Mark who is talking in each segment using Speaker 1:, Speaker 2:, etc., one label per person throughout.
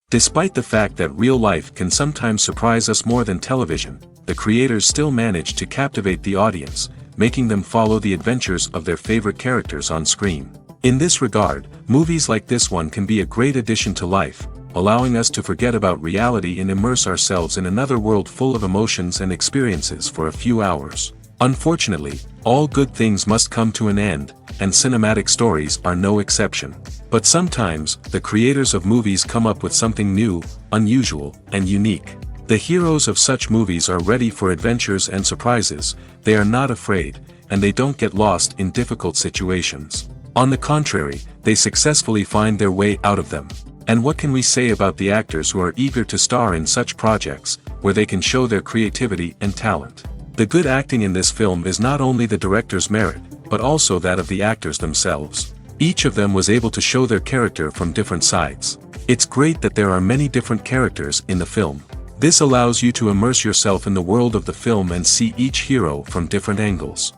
Speaker 1: Despite the fact that real life can sometimes surprise us more than television, the creators still manage to captivate the audience, making them follow the adventures of their favorite characters on screen. In this regard, movies like this one can be a great addition to life, allowing us to forget about reality and immerse ourselves in another world full of emotions and experiences for a few hours. Unfortunately, all good things must come to an end, and cinematic stories are no exception. But sometimes, the creators of movies come up with something new, unusual, and unique. The heroes of such movies are ready for adventures and surprises, they are not afraid, and they don't get lost in difficult situations. On the contrary, they successfully find their way out of them. And what can we say about the actors who are eager to star in such projects, where they can show their creativity and talent? The good acting in this film is not only the director's merit, but also that of the actors themselves. Each of them was able to show their character from different sides. It's great that there are many different characters in the film. This allows you to immerse yourself in the world of the film and see each hero from different angles.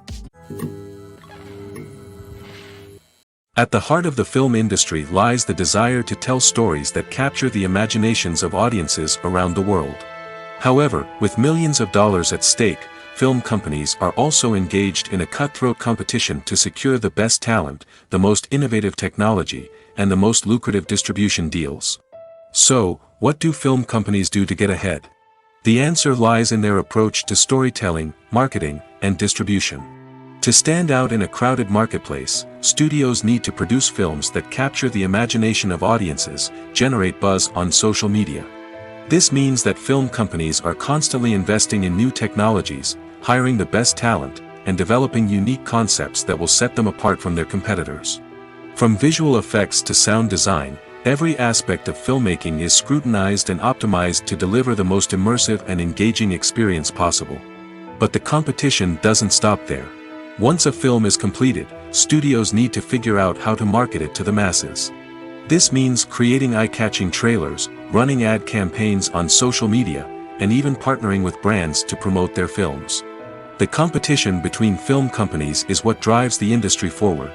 Speaker 1: At the heart of the film industry lies the desire to tell stories that capture the imaginations of audiences around the world. However, with millions of dollars at stake, film companies are also engaged in a cutthroat competition to secure the best talent, the most innovative technology, and the most lucrative distribution deals. So, what do film companies do to get ahead? The answer lies in their approach to storytelling, marketing, and distribution. To stand out in a crowded marketplace, studios need to produce films that capture the imagination of audiences, generate buzz on social media. This means that film companies are constantly investing in new technologies, hiring the best talent, and developing unique concepts that will set them apart from their competitors. From visual effects to sound design, every aspect of filmmaking is scrutinized and optimized to deliver the most immersive and engaging experience possible. But the competition doesn't stop there. Once a film is completed, studios need to figure out how to market it to the masses. This means creating eye-catching trailers, running ad campaigns on social media, and even partnering with brands to promote their films. The competition between film companies is what drives the industry forward.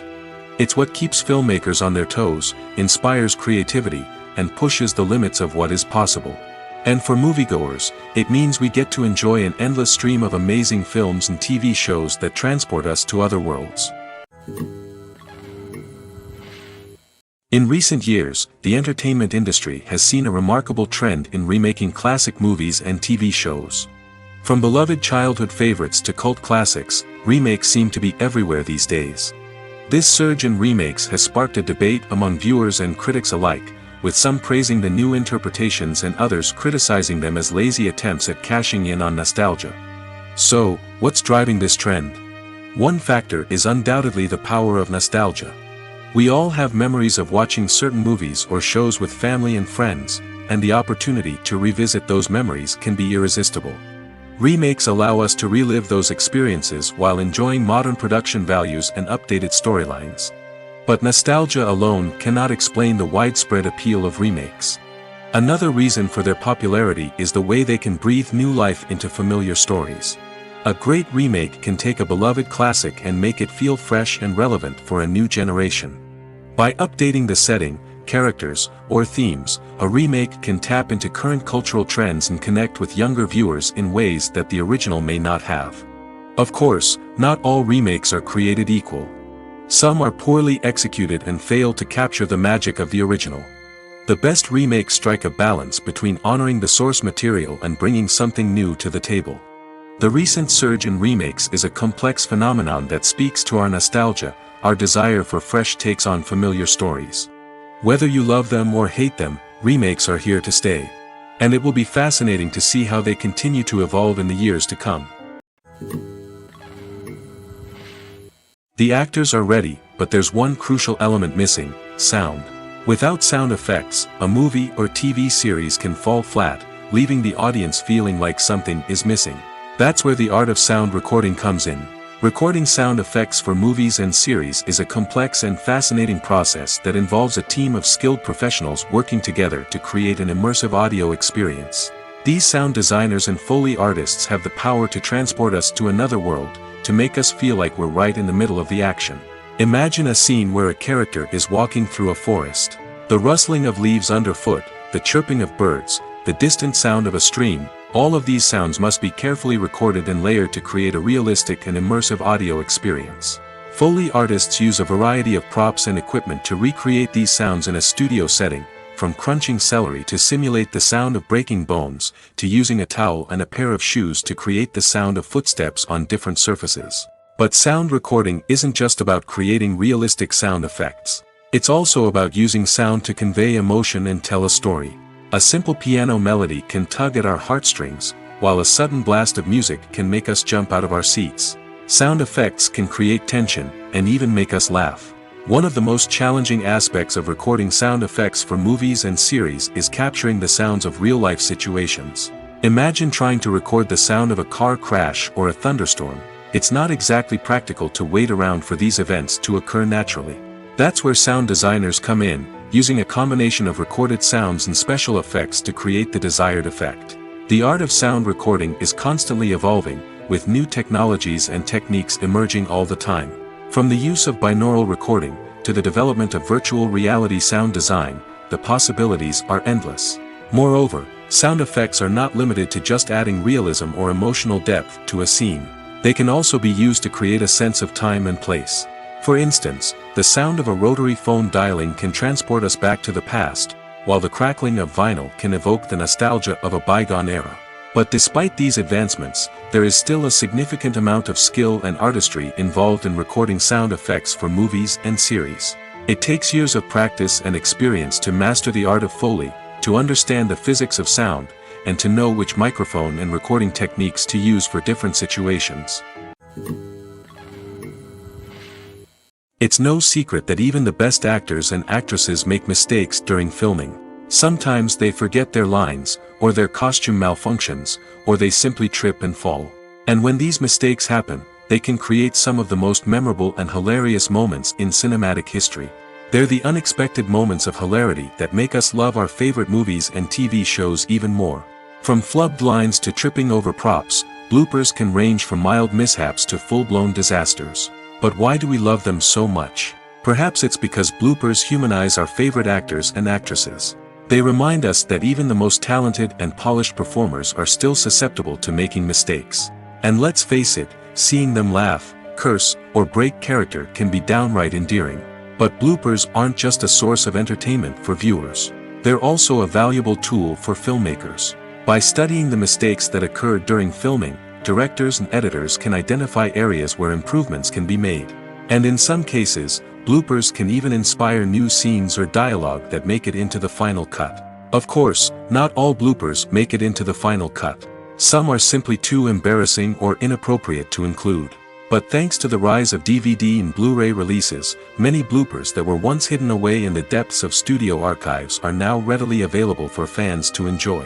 Speaker 1: It's what keeps filmmakers on their toes, inspires creativity, and pushes the limits of what is possible. And for moviegoers, it means we get to enjoy an endless stream of amazing films and TV shows that transport us to other worlds. In recent years, the entertainment industry has seen a remarkable trend in remaking classic movies and TV shows. From beloved childhood favorites to cult classics, remakes seem to be everywhere these days. This surge in remakes has sparked a debate among viewers and critics alike, with some praising the new interpretations and others criticizing them as lazy attempts at cashing in on nostalgia. So, what's driving this trend? One factor is undoubtedly the power of nostalgia. We all have memories of watching certain movies or shows with family and friends, and the opportunity to revisit those memories can be irresistible. Remakes allow us to relive those experiences while enjoying modern production values and updated storylines. But nostalgia alone cannot explain the widespread appeal of remakes. Another reason for their popularity is the way they can breathe new life into familiar stories. A great remake can take a beloved classic and make it feel fresh and relevant for a new generation. By updating the setting, characters, or themes, a remake can tap into current cultural trends and connect with younger viewers in ways that the original may not have. Of course, not all remakes are created equal. Some are poorly executed and fail to capture the magic of the original. The best remakes strike a balance between honoring the source material and bringing something new to the table. The recent surge in remakes is a complex phenomenon that speaks to our nostalgia, our desire for fresh takes on familiar stories. Whether you love them or hate them, remakes are here to stay. And it will be fascinating to see how they continue to evolve in the years to come. The actors are ready, but there's one crucial element missing: sound. Without sound effects, a movie or TV series can fall flat, leaving the audience feeling like something is missing. That's where the art of sound recording comes in. Recording sound effects for movies and series is a complex and fascinating process that involves a team of skilled professionals working together to create an immersive audio experience. These sound designers and Foley artists have the power to transport us to another world, to make us feel like we're right in the middle of the action. Imagine a scene where a character is walking through a forest. The rustling of leaves underfoot, the chirping of birds, the distant sound of a stream. All of these sounds must be carefully recorded and layered to create a realistic and immersive audio experience. Foley artists use a variety of props and equipment to recreate these sounds in a studio setting, from crunching celery to simulate the sound of breaking bones, to using a towel and a pair of shoes to create the sound of footsteps on different surfaces. But sound recording isn't just about creating realistic sound effects. It's also about using sound to convey emotion and tell a story. A simple piano melody can tug at our heartstrings, while a sudden blast of music can make us jump out of our seats. Sound effects can create tension, and even make us laugh. One of the most challenging aspects of recording sound effects for movies and series is capturing the sounds of real-life situations. Imagine trying to record the sound of a car crash or a thunderstorm. It's not exactly practical to wait around for these events to occur naturally. That's where sound designers come in, using a combination of recorded sounds and special effects to create the desired effect. The art of sound recording is constantly evolving, with new technologies and techniques emerging all the time. From the use of binaural recording, to the development of virtual reality sound design, the possibilities are endless. Moreover, sound effects are not limited to just adding realism or emotional depth to a scene. They can also be used to create a sense of time and place. For instance, the sound of a rotary phone dialing can transport us back to the past, while the crackling of vinyl can evoke the nostalgia of a bygone era. But despite these advancements, there is still a significant amount of skill and artistry involved in recording sound effects for movies and series. It takes years of practice and experience to master the art of Foley, to understand the physics of sound, and to know which microphone and recording techniques to use for different situations. It's no secret that even the best actors and actresses make mistakes during filming. Sometimes they forget their lines, or their costume malfunctions, or they simply trip and fall. And when these mistakes happen, they can create some of the most memorable and hilarious moments in cinematic history. They're the unexpected moments of hilarity that make us love our favorite movies and TV shows even more. From flubbed lines to tripping over props, bloopers can range from mild mishaps to full-blown disasters. But why do we love them so much? Perhaps it's because bloopers humanize our favorite actors and actresses. They remind us that even the most talented and polished performers are still susceptible to making mistakes. And let's face it, seeing them laugh, curse, or break character can be downright endearing. But bloopers aren't just a source of entertainment for viewers. They're also a valuable tool for filmmakers. By studying the mistakes that occurred during filming, directors and editors can identify areas where improvements can be made. And in some cases, bloopers can even inspire new scenes or dialogue that make it into the final cut. Of course, not all bloopers make it into the final cut. Some are simply too embarrassing or inappropriate to include. But thanks to the rise of DVD and Blu-ray releases, many bloopers that were once hidden away in the depths of studio archives are now readily available for fans to enjoy.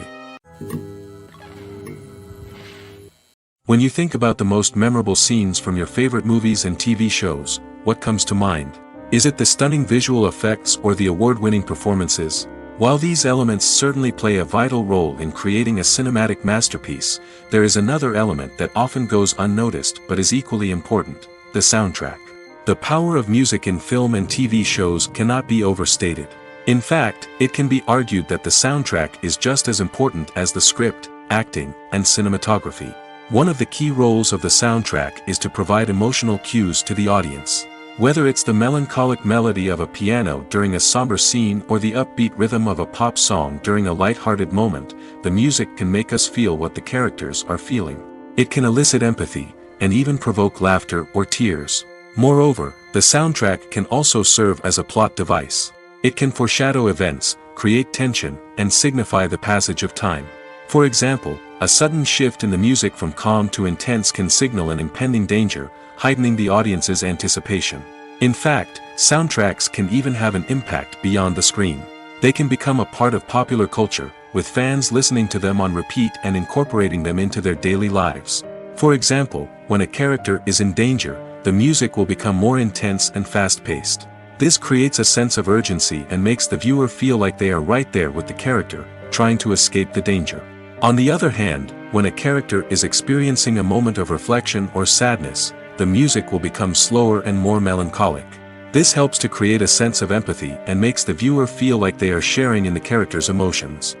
Speaker 1: When you think about the most memorable scenes from your favorite movies and TV shows, what comes to mind? Is it the stunning visual effects or the award-winning performances? While these elements certainly play a vital role in creating a cinematic masterpiece, there is another element that often goes unnoticed but is equally important: the soundtrack. The power of music in film and TV shows cannot be overstated. In fact, it can be argued that the soundtrack is just as important as the script, acting, and cinematography. One of the key roles of the soundtrack is to provide emotional cues to the audience. Whether it's the melancholic melody of a piano during a somber scene or the upbeat rhythm of a pop song during a light-hearted moment, the music can make us feel what the characters are feeling. It can elicit empathy, and even provoke laughter or tears. Moreover, the soundtrack can also serve as a plot device. It can foreshadow events, create tension, and signify the passage of time. For example, a sudden shift in the music from calm to intense can signal an impending danger, heightening the audience's anticipation. In fact, soundtracks can even have an impact beyond the screen. They can become a part of popular culture, with fans listening to them on repeat and incorporating them into their daily lives. For example, when a character is in danger, the music will become more intense and fast-paced. This creates a sense of urgency and makes the viewer feel like they are right there with the character, trying to escape the danger. On the other hand, when a character is experiencing a moment of reflection or sadness, the music will become slower and more melancholic. This helps to create a sense of empathy and makes the viewer feel like they are sharing in the character's emotions.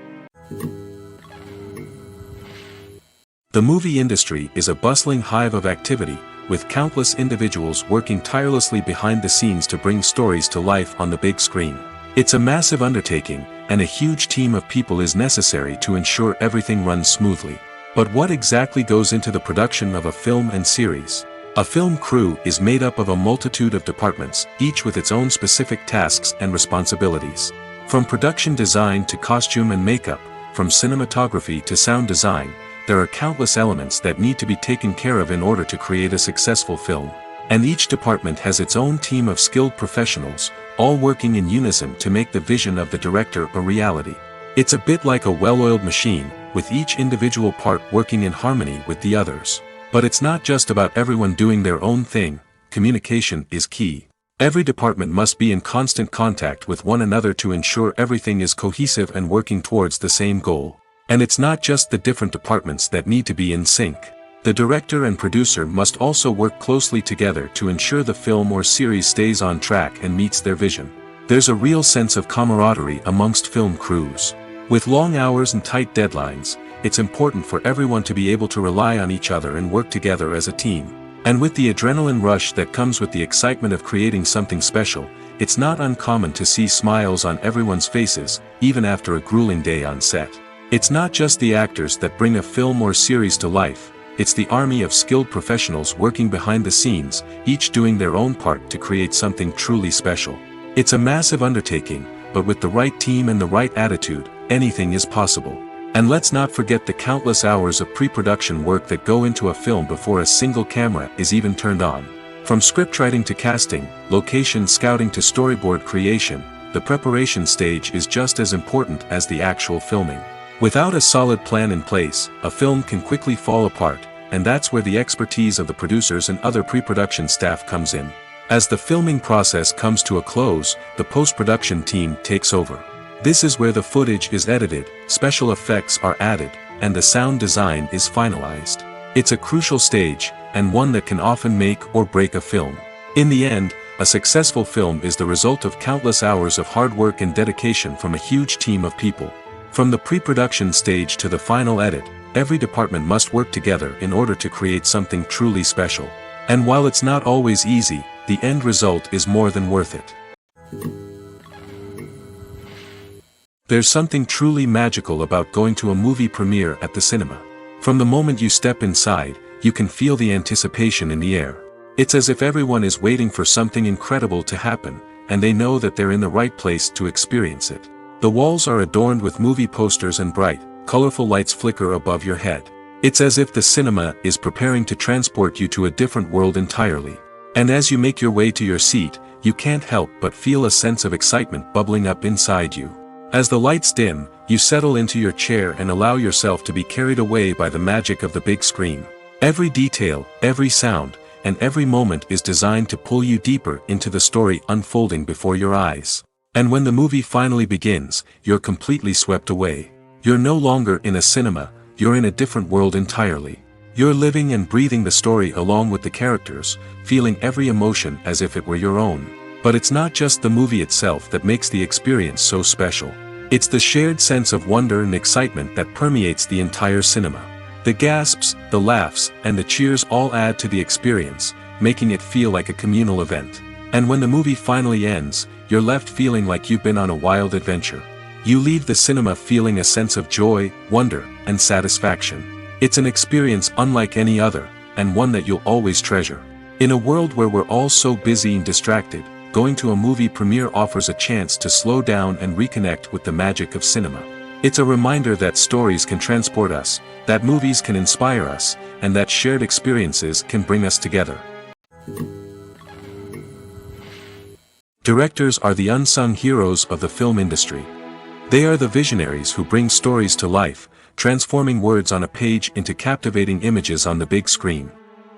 Speaker 1: The movie industry is a bustling hive of activity, with countless individuals working tirelessly behind the scenes to bring stories to life on the big screen. It's a massive undertaking, and a huge team of people is necessary to ensure everything runs smoothly. But what exactly goes into the production of a film and series? A film crew is made up of a multitude of departments, each with its own specific tasks and responsibilities. From production design to costume and makeup, from cinematography to sound design, there are countless elements that need to be taken care of in order to create a successful film. And each department has its own team of skilled professionals, all working in unison to make the vision of the director a reality. It's a bit like a well-oiled machine, with each individual part working in harmony with the others. But it's not just about everyone doing their own thing. Communication is key. Every department must be in constant contact with one another to ensure everything is cohesive and working towards the same goal. And it's not just the different departments that need to be in sync. The director and producer must also work closely together to ensure the film or series stays on track and meets their vision. There's a real sense of camaraderie amongst film crews. With long hours and tight deadlines, it's important for everyone to be able to rely on each other and work together as a team. And with the adrenaline rush that comes with the excitement of creating something special, it's not uncommon to see smiles on everyone's faces, even after a grueling day on set. It's not just the actors that bring a film or series to life, it's the army of skilled professionals working behind the scenes, each doing their own part to create something truly special. It's a massive undertaking, but with the right team and the right attitude, anything is possible. And let's not forget the countless hours of pre-production work that go into a film before a single camera is even turned on. From scriptwriting to casting, location scouting to storyboard creation, the preparation stage is just as important as the actual filming. Without a solid plan in place, a film can quickly fall apart, and that's where the expertise of the producers and other pre-production staff comes in. As the filming process comes to a close, the post-production team takes over. This is where the footage is edited, special effects are added, and the sound design is finalized. It's a crucial stage, and one that can often make or break a film. In the end, a successful film is the result of countless hours of hard work and dedication from a huge team of people. From the pre-production stage to the final edit, every department must work together in order to create something truly special. And while it's not always easy, the end result is more than worth it. There's something truly magical about going to a movie premiere at the cinema. From the moment you step inside, you can feel the anticipation in the air. It's as if everyone is waiting for something incredible to happen, and they know that they're in the right place to experience it. The walls are adorned with movie posters and bright, colorful lights flicker above your head. It's as if the cinema is preparing to transport you to a different world entirely. And as you make your way to your seat, you can't help but feel a sense of excitement bubbling up inside you. As the lights dim, you settle into your chair and allow yourself to be carried away by the magic of the big screen. Every detail, every sound, and every moment is designed to pull you deeper into the story unfolding before your eyes. And when the movie finally begins, you're completely swept away. You're no longer in a cinema, you're in a different world entirely. You're living and breathing the story along with the characters, feeling every emotion as if it were your own. But it's not just the movie itself that makes the experience so special. It's the shared sense of wonder and excitement that permeates the entire cinema. The gasps, the laughs, and the cheers all add to the experience, making it feel like a communal event. And when the movie finally ends, you're left feeling like you've been on a wild adventure. You leave the cinema feeling a sense of joy, wonder, and satisfaction. It's an experience unlike any other, and one that you'll always treasure. In a world where we're all so busy and distracted, going to a movie premiere offers a chance to slow down and reconnect with the magic of cinema. It's a reminder that stories can transport us, that movies can inspire us, and that shared experiences can bring us together. Directors are the unsung heroes of the film industry. They are the visionaries who bring stories to life, transforming words on a page into captivating images on the big screen.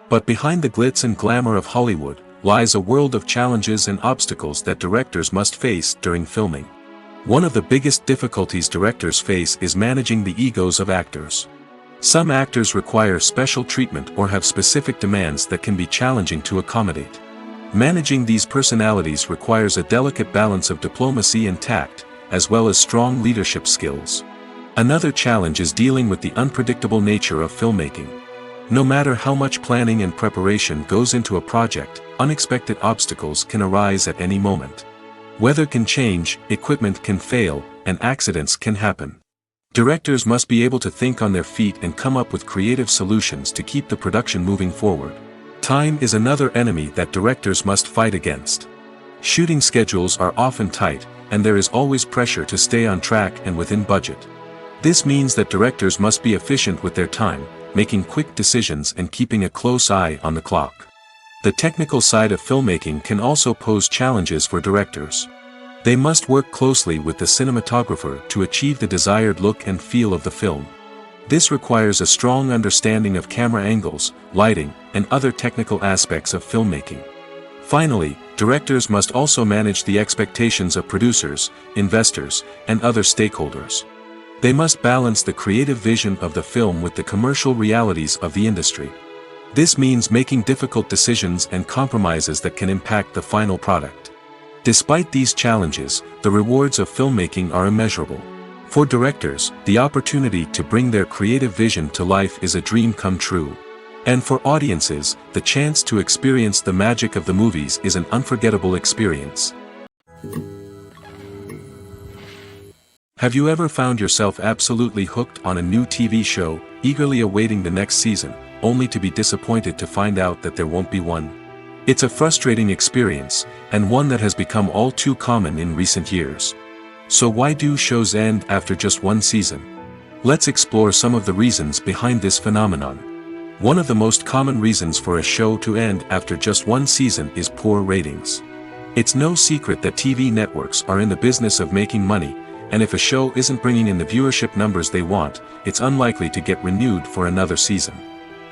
Speaker 1: But behind the glitz and glamour of Hollywood, lies a world of challenges and obstacles that directors must face during filming. One of the biggest difficulties directors face is managing the egos of actors. Some actors require special treatment or have specific demands that can be challenging to accommodate. Managing these personalities requires a delicate balance of diplomacy and tact, as well as strong leadership skills. Another challenge is dealing with the unpredictable nature of filmmaking. No matter how much planning and preparation goes into a project, unexpected obstacles can arise at any moment. Weather can change, equipment can fail, and accidents can happen. Directors must be able to think on their feet and come up with creative solutions to keep the production moving forward. Time is another enemy that directors must fight against. Shooting schedules are often tight, and there is always pressure to stay on track and within budget. This means that directors must be efficient with their time, making quick decisions and keeping a close eye on the clock. The technical side of filmmaking can also pose challenges for directors. They must work closely with the cinematographer to achieve the desired look and feel of the film. This requires a strong understanding of camera angles, lighting, and other technical aspects of filmmaking. Finally, directors must also manage the expectations of producers, investors, and other stakeholders. They must balance the creative vision of the film with the commercial realities of the industry. This means making difficult decisions and compromises that can impact the final product. Despite these challenges, the rewards of filmmaking are immeasurable. For directors, the opportunity to bring their creative vision to life is a dream come true. And for audiences, the chance to experience the magic of the movies is an unforgettable experience. Have you ever found yourself absolutely hooked on a new TV show, eagerly awaiting the next season, only to be disappointed to find out that there won't be one? It's a frustrating experience, and one that has become all too common in recent years. So why do shows end after just one season? Let's explore some of the reasons behind this phenomenon. One of the most common reasons for a show to end after just one season is poor ratings. It's no secret that TV networks are in the business of making money, and if a show isn't bringing in the viewership numbers they want, it's unlikely to get renewed for another season.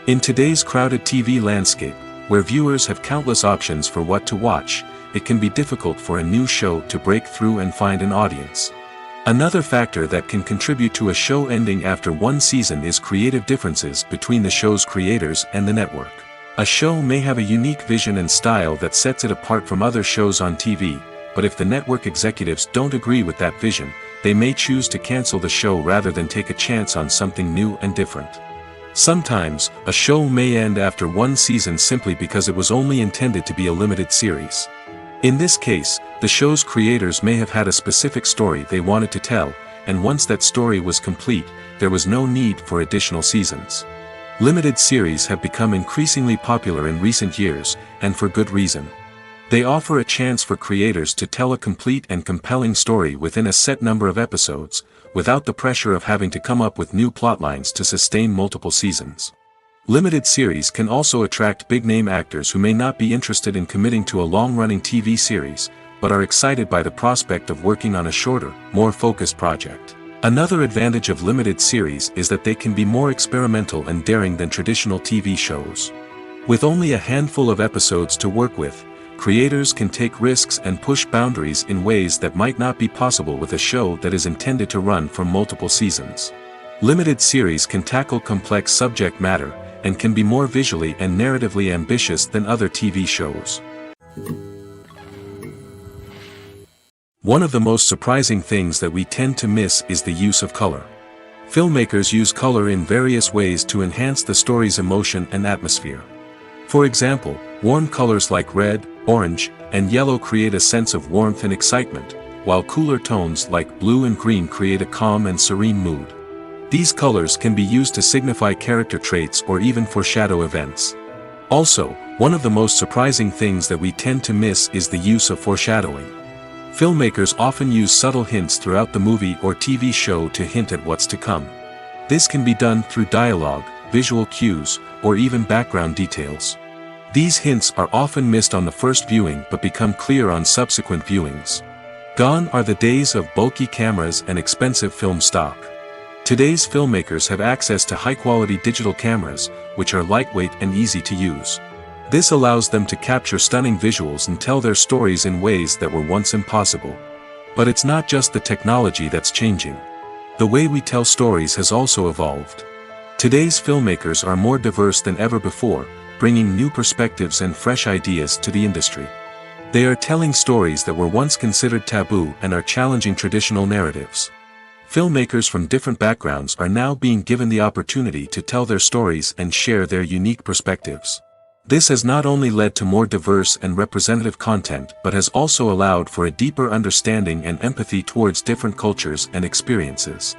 Speaker 1: In today's crowded TV landscape, where viewers have countless options for what to watch, it can be difficult for a new show to break through and find an audience. Another factor that can contribute to a show ending after one season is creative differences between the show's creators and the network. A show may have a unique vision and style that sets it apart from other shows on TV, but if the network executives don't agree with that vision, they may choose to cancel the show rather than take a chance on something new and different. Sometimes, a show may end after one season simply because it was only intended to be a limited series. In this case, the show's creators may have had a specific story they wanted to tell, and once that story was complete, there was no need for additional seasons. Limited series have become increasingly popular in recent years, and for good reason. They offer a chance for creators to tell a complete and compelling story within a set number of episodes, without the pressure of having to come up with new plotlines to sustain multiple seasons. Limited series can also attract big-name actors who may not be interested in committing to a long-running TV series, but are excited by the prospect of working on a shorter, more focused project. Another advantage of limited series is that they can be more experimental and daring than traditional TV shows. With only a handful of episodes to work with, creators can take risks and push boundaries in ways that might not be possible with a show that is intended to run for multiple seasons. Limited series can tackle complex subject matter, and can be more visually and narratively ambitious than other TV shows. One of the most surprising things that we tend to miss is the use of color. Filmmakers use color in various ways to enhance the story's emotion and atmosphere. For example, warm colors like red, orange, and yellow create a sense of warmth and excitement, while cooler tones like blue and green create a calm and serene mood. These colors can be used to signify character traits or even foreshadow events. Also, one of the most surprising things that we tend to miss is the use of foreshadowing. Filmmakers often use subtle hints throughout the movie or TV show to hint at what's to come. This can be done through dialogue, visual cues, or even background details. These hints are often missed on the first viewing but become clear on subsequent viewings. Gone are the days of bulky cameras and expensive film stock. Today's filmmakers have access to high-quality digital cameras, which are lightweight and easy to use. This allows them to capture stunning visuals and tell their stories in ways that were once impossible. But it's not just the technology that's changing. The way we tell stories has also evolved. Today's filmmakers are more diverse than ever before, bringing new perspectives and fresh ideas to the industry. They are telling stories that were once considered taboo and are challenging traditional narratives. Filmmakers from different backgrounds are now being given the opportunity to tell their stories and share their unique perspectives. This has not only led to more diverse and representative content but has also allowed for a deeper understanding and empathy towards different cultures and experiences.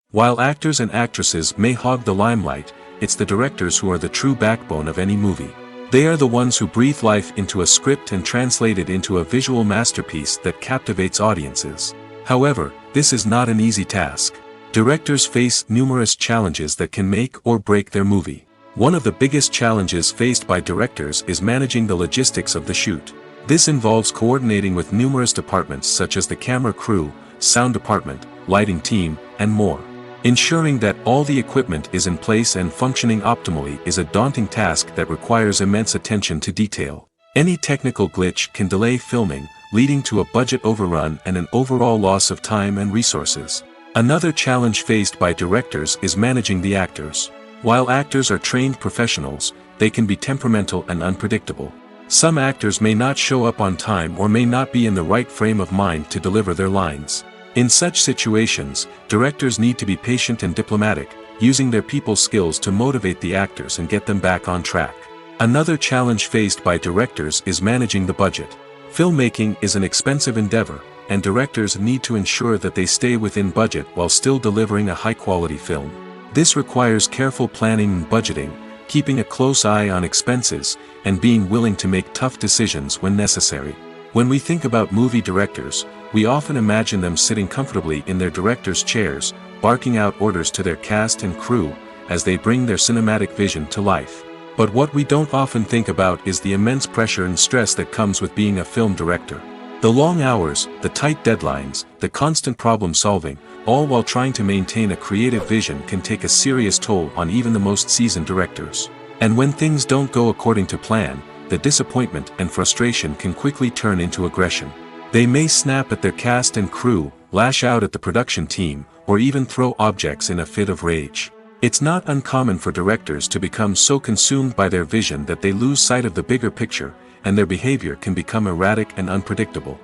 Speaker 1: While actors and actresses may hog the limelight, it's the directors who are the true backbone of any movie. They are the ones who breathe life into a script and translate it into a visual masterpiece that captivates audiences. However, this is not an easy task. Directors face numerous challenges that can make or break their movie. One of the biggest challenges faced by directors is managing the logistics of the shoot. This involves coordinating with numerous departments such as the camera crew, sound department, lighting team, and more. Ensuring that all the equipment is in place and functioning optimally is a daunting task that requires immense attention to detail. Any technical glitch can delay filming, leading to a budget overrun and an overall loss of time and resources. Another challenge faced by directors is managing the actors. While actors are trained professionals, they can be temperamental and unpredictable. Some actors may not show up on time or may not be in the right frame of mind to deliver their lines. In such situations, directors need to be patient and diplomatic, using their people skills to motivate the actors and get them back on track. Another challenge faced by directors is managing the budget. Filmmaking is an expensive endeavor, and directors need to ensure that they stay within budget while still delivering a high-quality film. This requires careful planning and budgeting, keeping a close eye on expenses, and being willing to make tough decisions when necessary. When we think about movie directors, we often imagine them sitting comfortably in their director's chairs, barking out orders to their cast and crew, as they bring their cinematic vision to life. But what we don't often think about is the immense pressure and stress that comes with being a film director. The long hours, the tight deadlines, the constant problem solving, all while trying to maintain a creative vision can take a serious toll on even the most seasoned directors. And when things don't go according to plan, the disappointment and frustration can quickly turn into aggression. They may snap at their cast and crew, lash out at the production team, or even throw objects in a fit of rage. It's not uncommon for directors to become so consumed by their vision that they lose sight of the bigger picture, and their behavior can become erratic and unpredictable.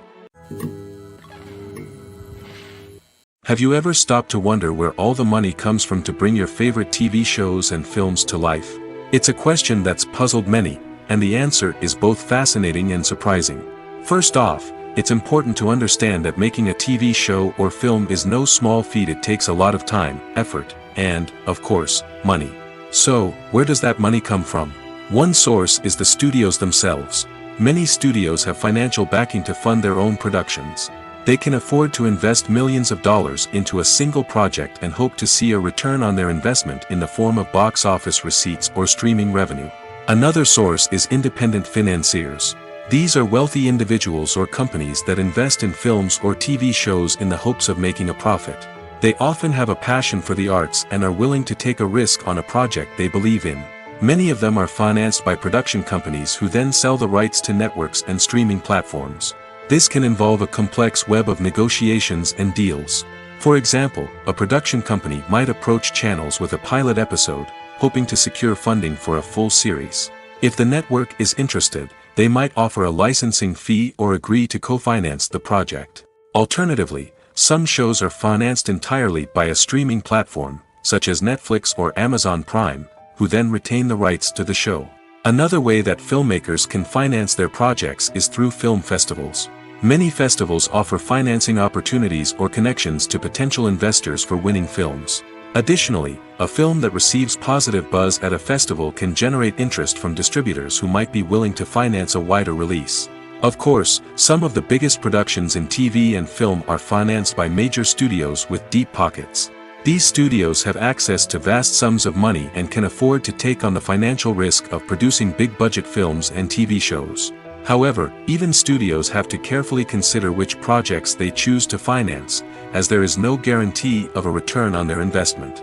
Speaker 1: Have you ever stopped to wonder where all the money comes from to bring your favorite TV shows and films to life? It's a question that's puzzled many, and the answer is both fascinating and surprising. First off, it's important to understand that making a TV show or film is no small feat. It takes a lot of time, effort, and, of course, money. So, where does that money come from? One source is the studios themselves. Many studios have financial backing to fund their own productions. They can afford to invest millions of dollars into a single project and hope to see a return on their investment in the form of box office receipts or streaming revenue. Another source is independent financiers. These are wealthy individuals or companies that invest in films or TV shows in the hopes of making a profit. They often have a passion for the arts and are willing to take a risk on a project they believe in. Many of them are financed by production companies who then sell the rights to networks and streaming platforms. This can involve a complex web of negotiations and deals. For example, a production company might approach channels with a pilot episode, hoping to secure funding for a full series. If the network is interested, they might offer a licensing fee or agree to co-finance the project. Alternatively, some shows are financed entirely by a streaming platform, such as Netflix or Amazon Prime, who then retain the rights to the show. Another way that filmmakers can finance their projects is through film festivals. Many festivals offer financing opportunities or connections to potential investors for winning films. Additionally, a film that receives positive buzz at a festival can generate interest from distributors who might be willing to finance a wider release. Of course, some of the biggest productions in TV and film are financed by major studios with deep pockets. These studios have access to vast sums of money and can afford to take on the financial risk of producing big-budget films and TV shows. However, even studios have to carefully consider which projects they choose to finance, as there is no guarantee of a return on their investment.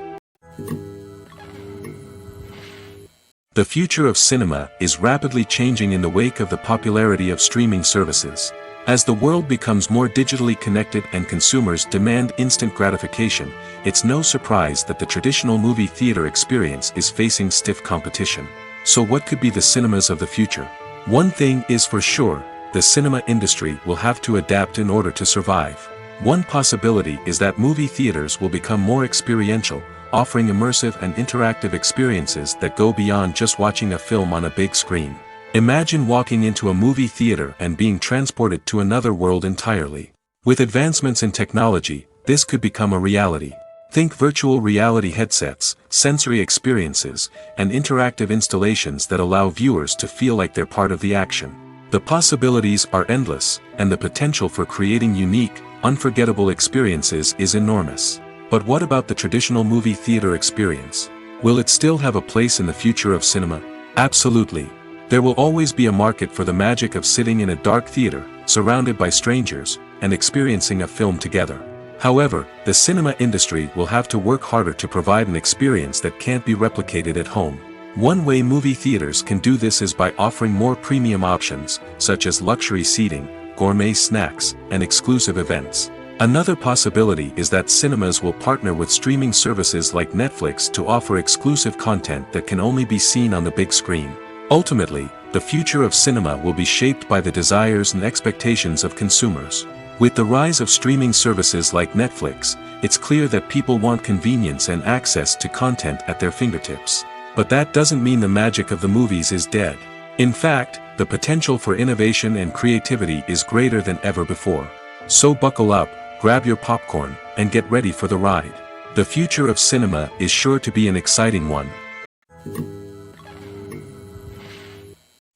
Speaker 1: The future of cinema is rapidly changing in the wake of the popularity of streaming services. As the world becomes more digitally connected and consumers demand instant gratification, it's no surprise that the traditional movie theater experience is facing stiff competition. So what could be the cinemas of the future? One thing is for sure, the cinema industry will have to adapt in order to survive. One possibility is that movie theaters will become more experiential, offering immersive and interactive experiences that go beyond just watching a film on a big screen. Imagine walking into a movie theater and being transported to another world entirely. With advancements in technology, this could become a reality. Think virtual reality headsets, sensory experiences, and interactive installations that allow viewers to feel like they're part of the action. The possibilities are endless, and the potential for creating unique, unforgettable experiences is enormous. But what about the traditional movie theater experience? Will it still have a place in the future of cinema? Absolutely. There will always be a market for the magic of sitting in a dark theater, surrounded by strangers, and experiencing a film together. However, the cinema industry will have to work harder to provide an experience that can't be replicated at home. One way movie theaters can do this is by offering more premium options, such as luxury seating, gourmet snacks, and exclusive events. Another possibility is that cinemas will partner with streaming services like Netflix to offer exclusive content that can only be seen on the big screen. Ultimately, the future of cinema will be shaped by the desires and expectations of consumers. With the rise of streaming services like Netflix, it's clear that people want convenience and access to content at their fingertips. But that doesn't mean the magic of the movies is dead. In fact, the potential for innovation and creativity is greater than ever before. So buckle up, grab your popcorn, and get ready for the ride. The future of cinema is sure to be an exciting one.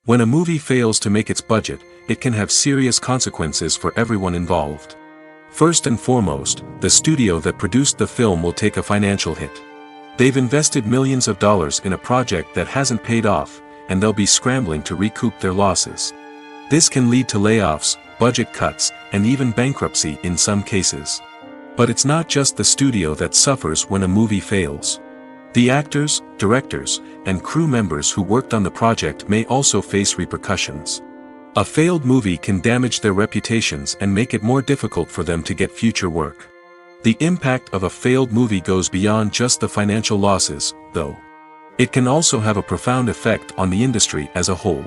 Speaker 1: When a movie fails to make its budget, it can have serious consequences for everyone involved. First and foremost, the studio that produced the film will take a financial hit. They've invested millions of dollars in a project that hasn't paid off, and they'll be scrambling to recoup their losses. This can lead to layoffs, budget cuts, and even bankruptcy in some cases. But it's not just the studio that suffers when a movie fails. The actors, directors, and crew members who worked on the project may also face repercussions. A failed movie can damage their reputations and make it more difficult for them to get future work. The impact of a failed movie goes beyond just the financial losses, though. It can also have a profound effect on the industry as a whole.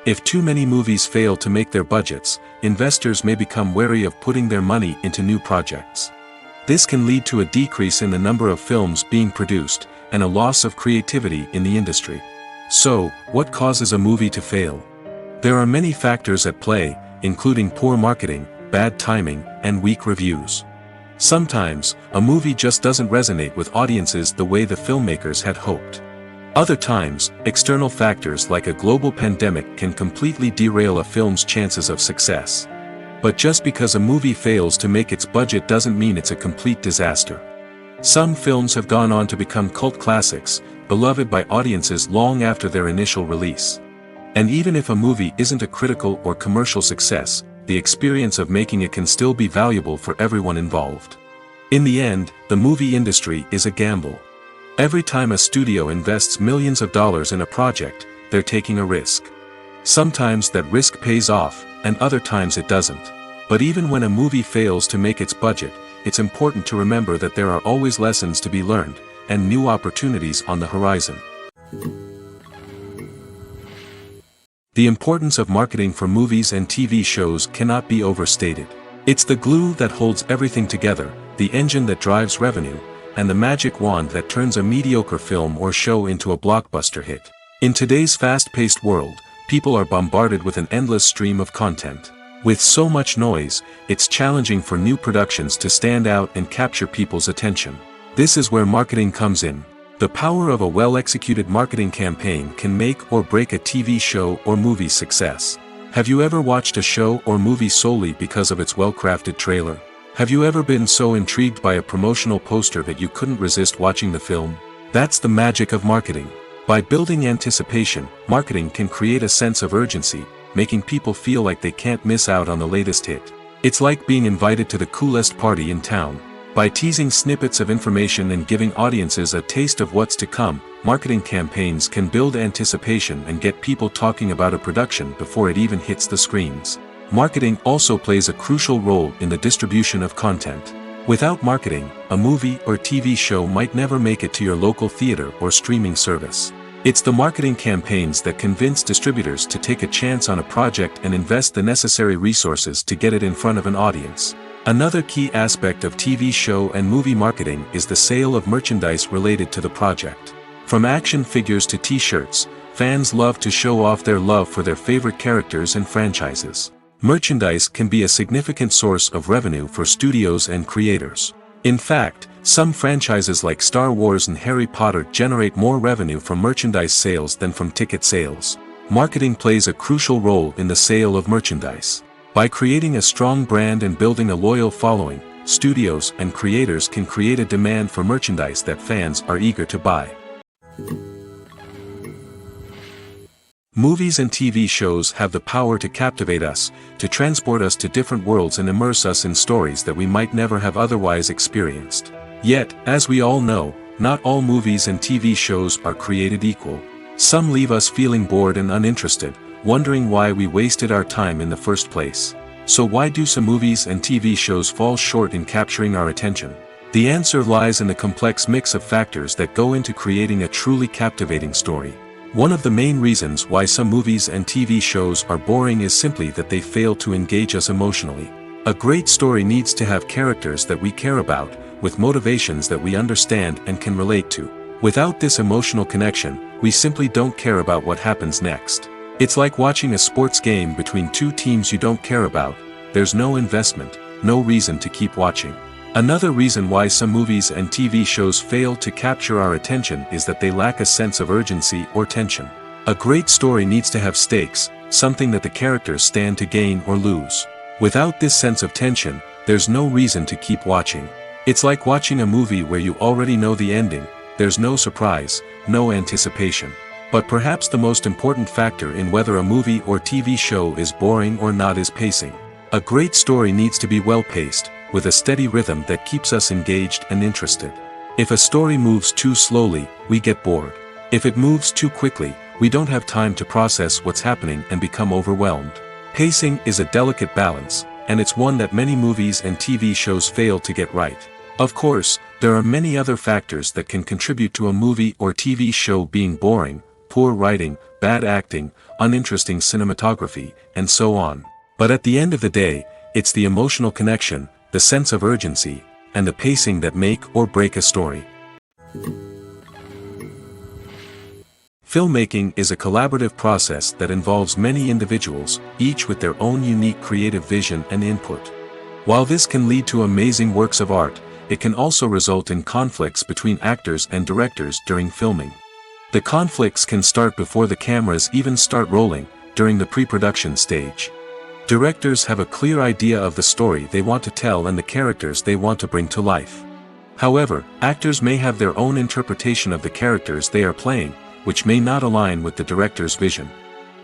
Speaker 1: If too many movies fail to make their budgets, investors may become wary of putting their money into new projects. This can lead to a decrease in the number of films being produced, and a loss of creativity in the industry. So, what causes a movie to fail? There are many factors at play, including poor marketing, bad timing, and weak reviews. Sometimes, a movie just doesn't resonate with audiences the way the filmmakers had hoped. Other times, external factors like a global pandemic can completely derail a film's chances of success. But just because a movie fails to make its budget doesn't mean it's a complete disaster. Some films have gone on to become cult classics, beloved by audiences long after their initial release. And even if a movie isn't a critical or commercial success, the experience of making it can still be valuable for everyone involved. In the end, the movie industry is a gamble. Every time a studio invests millions of dollars in a project, they're taking a risk. Sometimes that risk pays off, and other times it doesn't. But even when a movie fails to make its budget, it's important to remember that there are always lessons to be learned, and new opportunities on the horizon. The importance of marketing for movies and TV shows cannot be overstated. It's the glue that holds everything together, the engine that drives revenue, and the magic wand that turns a mediocre film or show into a blockbuster hit. In today's fast-paced world, people are bombarded with an endless stream of content. With so much noise, it's challenging for new productions to stand out and capture people's attention. This is where marketing comes in. The power of a well-executed marketing campaign can make or break a TV show or movie's success. Have you ever watched a show or movie solely because of its well-crafted trailer? Have you ever been so intrigued by a promotional poster that you couldn't resist watching the film? That's the magic of marketing. By building anticipation, marketing can create a sense of urgency, making people feel like they can't miss out on the latest hit. It's like being invited to the coolest party in town. By teasing snippets of information and giving audiences a taste of what's to come, marketing campaigns can build anticipation and get people talking about a production before it even hits the screens. Marketing also plays a crucial role in the distribution of content. Without marketing, a movie or TV show might never make it to your local theater or streaming service. It's the marketing campaigns that convince distributors to take a chance on a project and invest the necessary resources to get it in front of an audience. Another key aspect of TV show and movie marketing is the sale of merchandise related to the project. From action figures to t-shirts, fans love to show off their love for their favorite characters and franchises. Merchandise can be a significant source of revenue for studios and creators. In fact, some franchises like Star Wars and Harry Potter generate more revenue from merchandise sales than from ticket sales. Marketing plays a crucial role in the sale of merchandise. By creating a strong brand and building a loyal following, studios and creators can create a demand for merchandise that fans are eager to buy. Movies and TV shows have the power to captivate us, to transport us to different worlds and immerse us in stories that we might never have otherwise experienced. Yet, as we all know, not all movies and TV shows are created equal. Some leave us feeling bored and uninterested, wondering why we wasted our time in the first place. So why do some movies and TV shows fall short in capturing our attention? The answer lies in the complex mix of factors that go into creating a truly captivating story. One of the main reasons why some movies and TV shows are boring is simply that they fail to engage us emotionally. A great story needs to have characters that we care about, with motivations that we understand and can relate to. Without this emotional connection, we simply don't care about what happens next. It's like watching a sports game between two teams you don't care about. There's no investment, no reason to keep watching. Another reason why some movies and TV shows fail to capture our attention is that they lack a sense of urgency or tension. A great story needs to have stakes, something that the characters stand to gain or lose. Without this sense of tension, there's no reason to keep watching. It's like watching a movie where you already know the ending, there's no surprise, no anticipation. But perhaps the most important factor in whether a movie or TV show is boring or not is pacing. A great story needs to be well-paced, with a steady rhythm that keeps us engaged and interested. If a story moves too slowly, we get bored. If it moves too quickly, we don't have time to process what's happening and become overwhelmed. Pacing is a delicate balance, and it's one that many movies and TV shows fail to get right. Of course, there are many other factors that can contribute to a movie or TV show being boring: poor writing, bad acting, uninteresting cinematography, and so on. But at the end of the day, it's the emotional connection, the sense of urgency, and the pacing that make or break a story. Filmmaking is a collaborative process that involves many individuals, each with their own unique creative vision and input. While this can lead to amazing works of art, it can also result in conflicts between actors and directors during filming. The conflicts can start before the cameras even start rolling, during the pre-production stage. Directors have a clear idea of the story they want to tell and the characters they want to bring to life. However, actors may have their own interpretation of the characters they are playing, which may not align with the director's vision.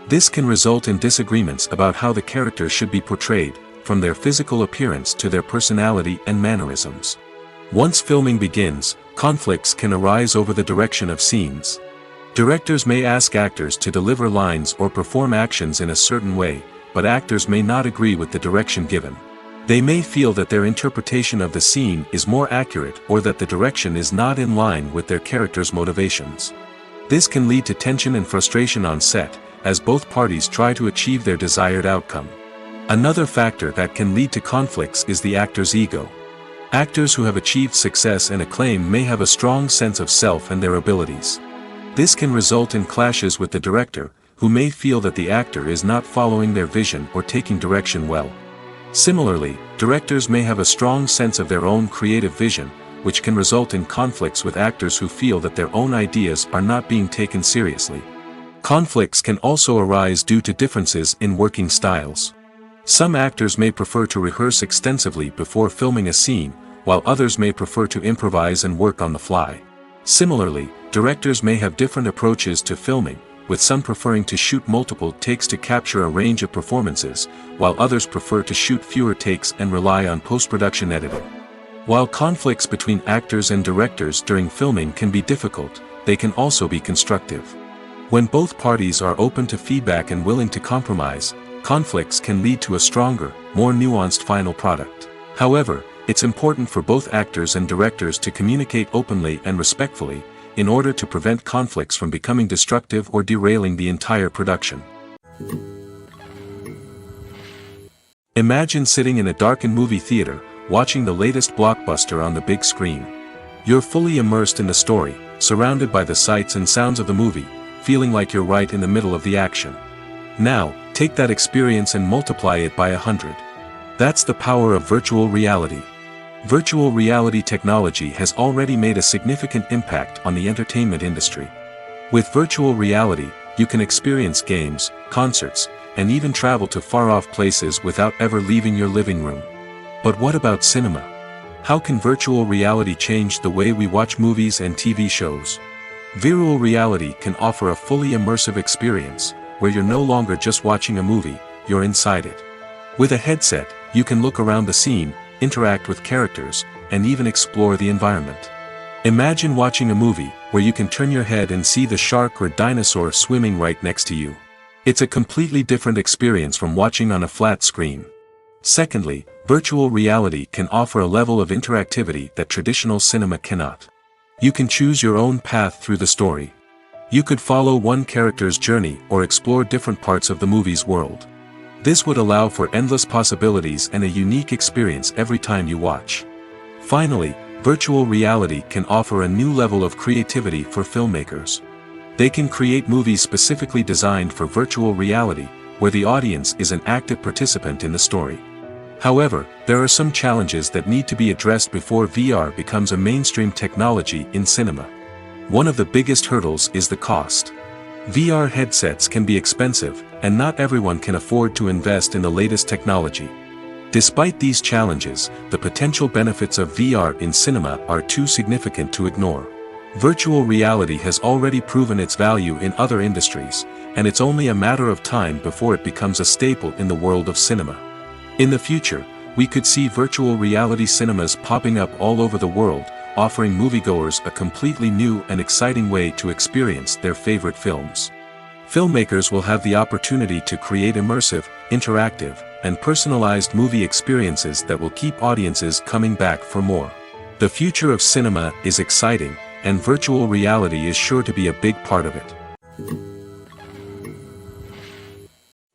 Speaker 1: This can result in disagreements about how the characters should be portrayed, from their physical appearance to their personality and mannerisms. Once filming begins, conflicts can arise over the direction of scenes. Directors may ask actors to deliver lines or perform actions in a certain way, but actors may not agree with the direction given. They may feel that their interpretation of the scene is more accurate or that the direction is not in line with their character's motivations. This can lead to tension and frustration on set, as both parties try to achieve their desired outcome. Another factor that can lead to conflicts is the actor's ego. Actors who have achieved success and acclaim may have a strong sense of self and their abilities. This can result in clashes with the director, who may feel that the actor is not following their vision or taking direction well. Similarly, directors may have a strong sense of their own creative vision, which can result in conflicts with actors who feel that their own ideas are not being taken seriously. Conflicts can also arise due to differences in working styles. Some actors may prefer to rehearse extensively before filming a scene, while others may prefer to improvise and work on the fly. Similarly, directors may have different approaches to filming, with some preferring to shoot multiple takes to capture a range of performances, while others prefer to shoot fewer takes and rely on post-production editing. While conflicts between actors and directors during filming can be difficult, they can also be constructive. When both parties are open to feedback and willing to compromise, conflicts can lead to a stronger, more nuanced final product. However, it's important for both actors and directors to communicate openly and respectfully, in order to prevent conflicts from becoming destructive or derailing the entire production. Imagine sitting in a darkened movie theater, watching the latest blockbuster on the big screen. You're fully immersed in the story, surrounded by the sights and sounds of the movie, feeling like you're right in the middle of the action. Now, take that experience and multiply it by 100. That's the power of virtual reality. Virtual reality technology has already made a significant impact on the entertainment industry. With virtual reality, you can experience games, concerts, and even travel to far-off places without ever leaving your living room. But what about cinema? How can virtual reality change the way we watch movies and TV shows? Virtual reality can offer a fully immersive experience, where you're no longer just watching a movie, you're inside it. With a headset, you can look around the scene, interact with characters, and even explore the environment. Imagine watching a movie where you can turn your head and see the shark or dinosaur swimming right next to you. It's a completely different experience from watching on a flat screen. Secondly, virtual reality can offer a level of interactivity that traditional cinema cannot. You can choose your own path through the story. You could follow one character's journey or explore different parts of the movie's world. This would allow for endless possibilities and a unique experience every time you watch. Finally, virtual reality can offer a new level of creativity for filmmakers. They can create movies specifically designed for virtual reality, where the audience is an active participant in the story. However, there are some challenges that need to be addressed before VR becomes a mainstream technology in cinema. One of the biggest hurdles is the cost. VR headsets can be expensive, and not everyone can afford to invest in the latest technology. Despite these challenges, the potential benefits of VR in cinema are too significant to ignore. Virtual reality has already proven its value in other industries, and it's only a matter of time before it becomes a staple in the world of cinema. In the future, we could see virtual reality cinemas popping up all over the world, offering moviegoers a completely new and exciting way to experience their favorite films. Filmmakers will have the opportunity to create immersive, interactive, and personalized movie experiences that will keep audiences coming back for more. The future of cinema is exciting, and virtual reality is sure to be a big part of it.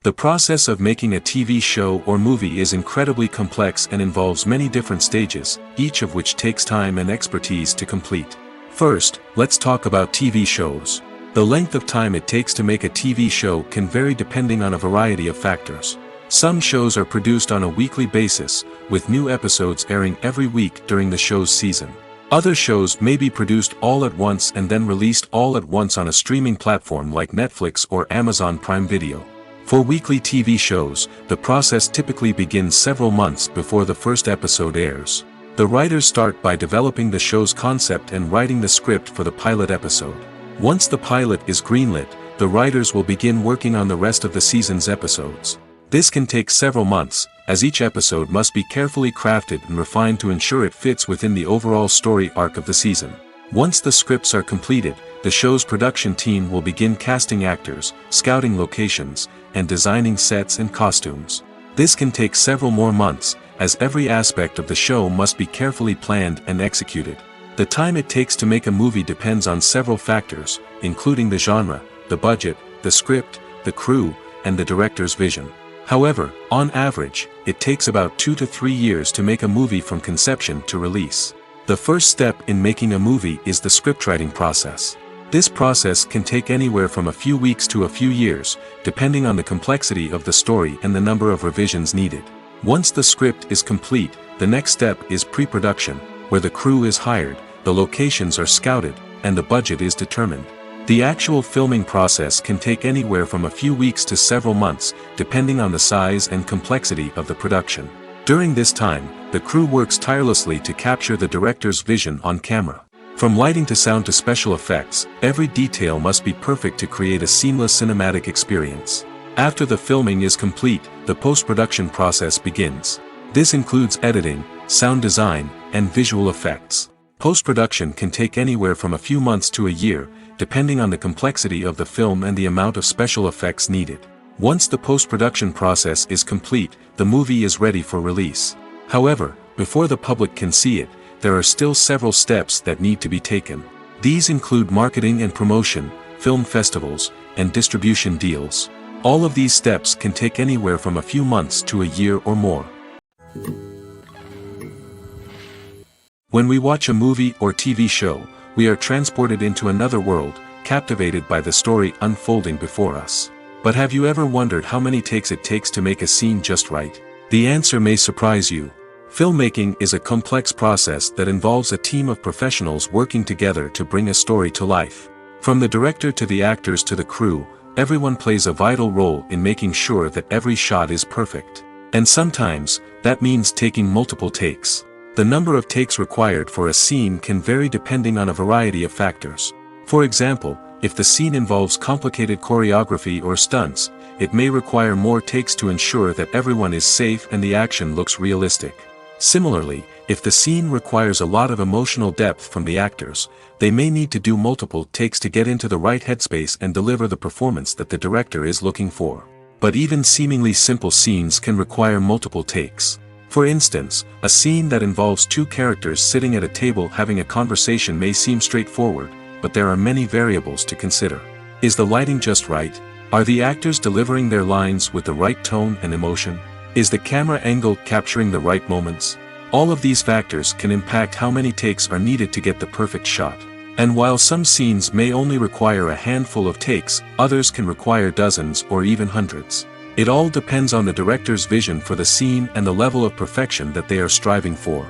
Speaker 1: The process of making a TV show or movie is incredibly complex and involves many different stages, each of which takes time and expertise to complete. First, let's talk about TV shows. The length of time it takes to make a TV show can vary depending on a variety of factors. Some shows are produced on a weekly basis, with new episodes airing every week during the show's season. Other shows may be produced all at once and then released all at once on a streaming platform like Netflix or Amazon Prime Video. For weekly TV shows, the process typically begins several months before the first episode airs. The writers start by developing the show's concept and writing the script for the pilot episode. Once the pilot is greenlit, the writers will begin working on the rest of the season's episodes. This can take several months, as each episode must be carefully crafted and refined to ensure it fits within the overall story arc of the season. Once the scripts are completed, the show's production team will begin casting actors, scouting locations, and designing sets and costumes. This can take several more months, as every aspect of the show must be carefully planned and executed. The time it takes to make a movie depends on several factors, including the genre, the budget, the script, the crew, and the director's vision. However, on average, it takes about 2 to 3 years to make a movie from conception to release. The first step in making a movie is the scriptwriting process. This process can take anywhere from a few weeks to a few years, depending on the complexity of the story and the number of revisions needed. Once the script is complete, the next step is pre-production, where the crew is hired, the locations are scouted, and the budget is determined. The actual filming process can take anywhere from a few weeks to several months, depending on the size and complexity of the production. During this time, the crew works tirelessly to capture the director's vision on camera. From lighting to sound to special effects, every detail must be perfect to create a seamless cinematic experience. After the filming is complete, the post-production process begins. This includes editing, sound design, and visual effects. Post-production can take anywhere from a few months to a year, depending on the complexity of the film and the amount of special effects needed. Once the post-production process is complete, the movie is ready for release. However, before the public can see it, there are still several steps that need to be taken. These include marketing and promotion, film festivals, and distribution deals. All of these steps can take anywhere from a few months to a year or more. When we watch a movie or TV show, we are transported into another world, captivated by the story unfolding before us. But have you ever wondered how many takes it takes to make a scene just right? The answer may surprise you. Filmmaking is a complex process that involves a team of professionals working together to bring a story to life. From the director to the actors to the crew, everyone plays a vital role in making sure that every shot is perfect. And sometimes, that means taking multiple takes. The number of takes required for a scene can vary depending on a variety of factors. For example, if the scene involves complicated choreography or stunts, it may require more takes to ensure that everyone is safe and the action looks realistic. Similarly, if the scene requires a lot of emotional depth from the actors, they may need to do multiple takes to get into the right headspace and deliver the performance that the director is looking for. But even seemingly simple scenes can require multiple takes. For instance, a scene that involves two characters sitting at a table having a conversation may seem straightforward, but there are many variables to consider. Is the lighting just right? Are the actors delivering their lines with the right tone and emotion? Is the camera angle capturing the right moments? All of these factors can impact how many takes are needed to get the perfect shot. And while some scenes may only require a handful of takes, others can require dozens or even hundreds. It all depends on the director's vision for the scene and the level of perfection that they are striving for.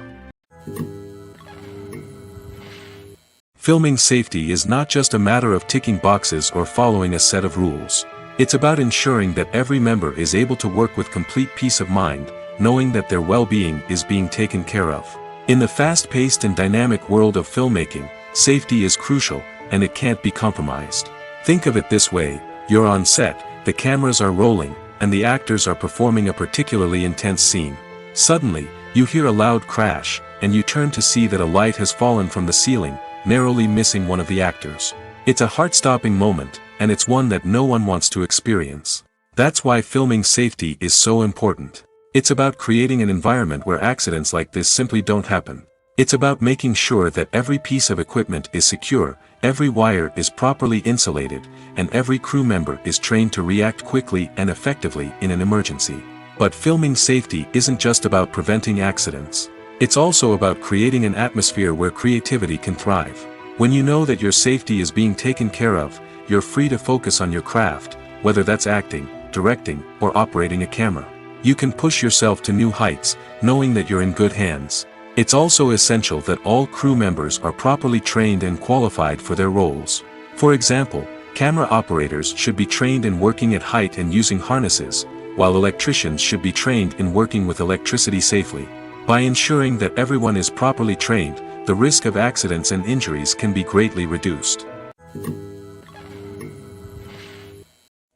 Speaker 1: Filming safety is not just a matter of ticking boxes or following a set of rules. It's about ensuring that every member is able to work with complete peace of mind, knowing that their well-being is being taken care of. In the fast-paced and dynamic world of filmmaking, safety is crucial, and it can't be compromised. Think of it this way: you're on set, the cameras are rolling, and the actors are performing a particularly intense scene. Suddenly, you hear a loud crash, and you turn to see that a light has fallen from the ceiling, narrowly missing one of the actors. It's a heart-stopping moment, and it's one that no one wants to experience. That's why filming safety is so important. It's about creating an environment where accidents like this simply don't happen. It's about making sure that every piece of equipment is secure, every wire is properly insulated, and every crew member is trained to react quickly and effectively in an emergency. But filming safety isn't just about preventing accidents. It's also about creating an atmosphere where creativity can thrive. When you know that your safety is being taken care of, you're free to focus on your craft, whether that's acting, directing, or operating a camera. You can push yourself to new heights, knowing that you're in good hands. It's also essential that all crew members are properly trained and qualified for their roles. For example, camera operators should be trained in working at height and using harnesses, while electricians should be trained in working with electricity safely. By ensuring that everyone is properly trained, the risk of accidents and injuries can be greatly reduced.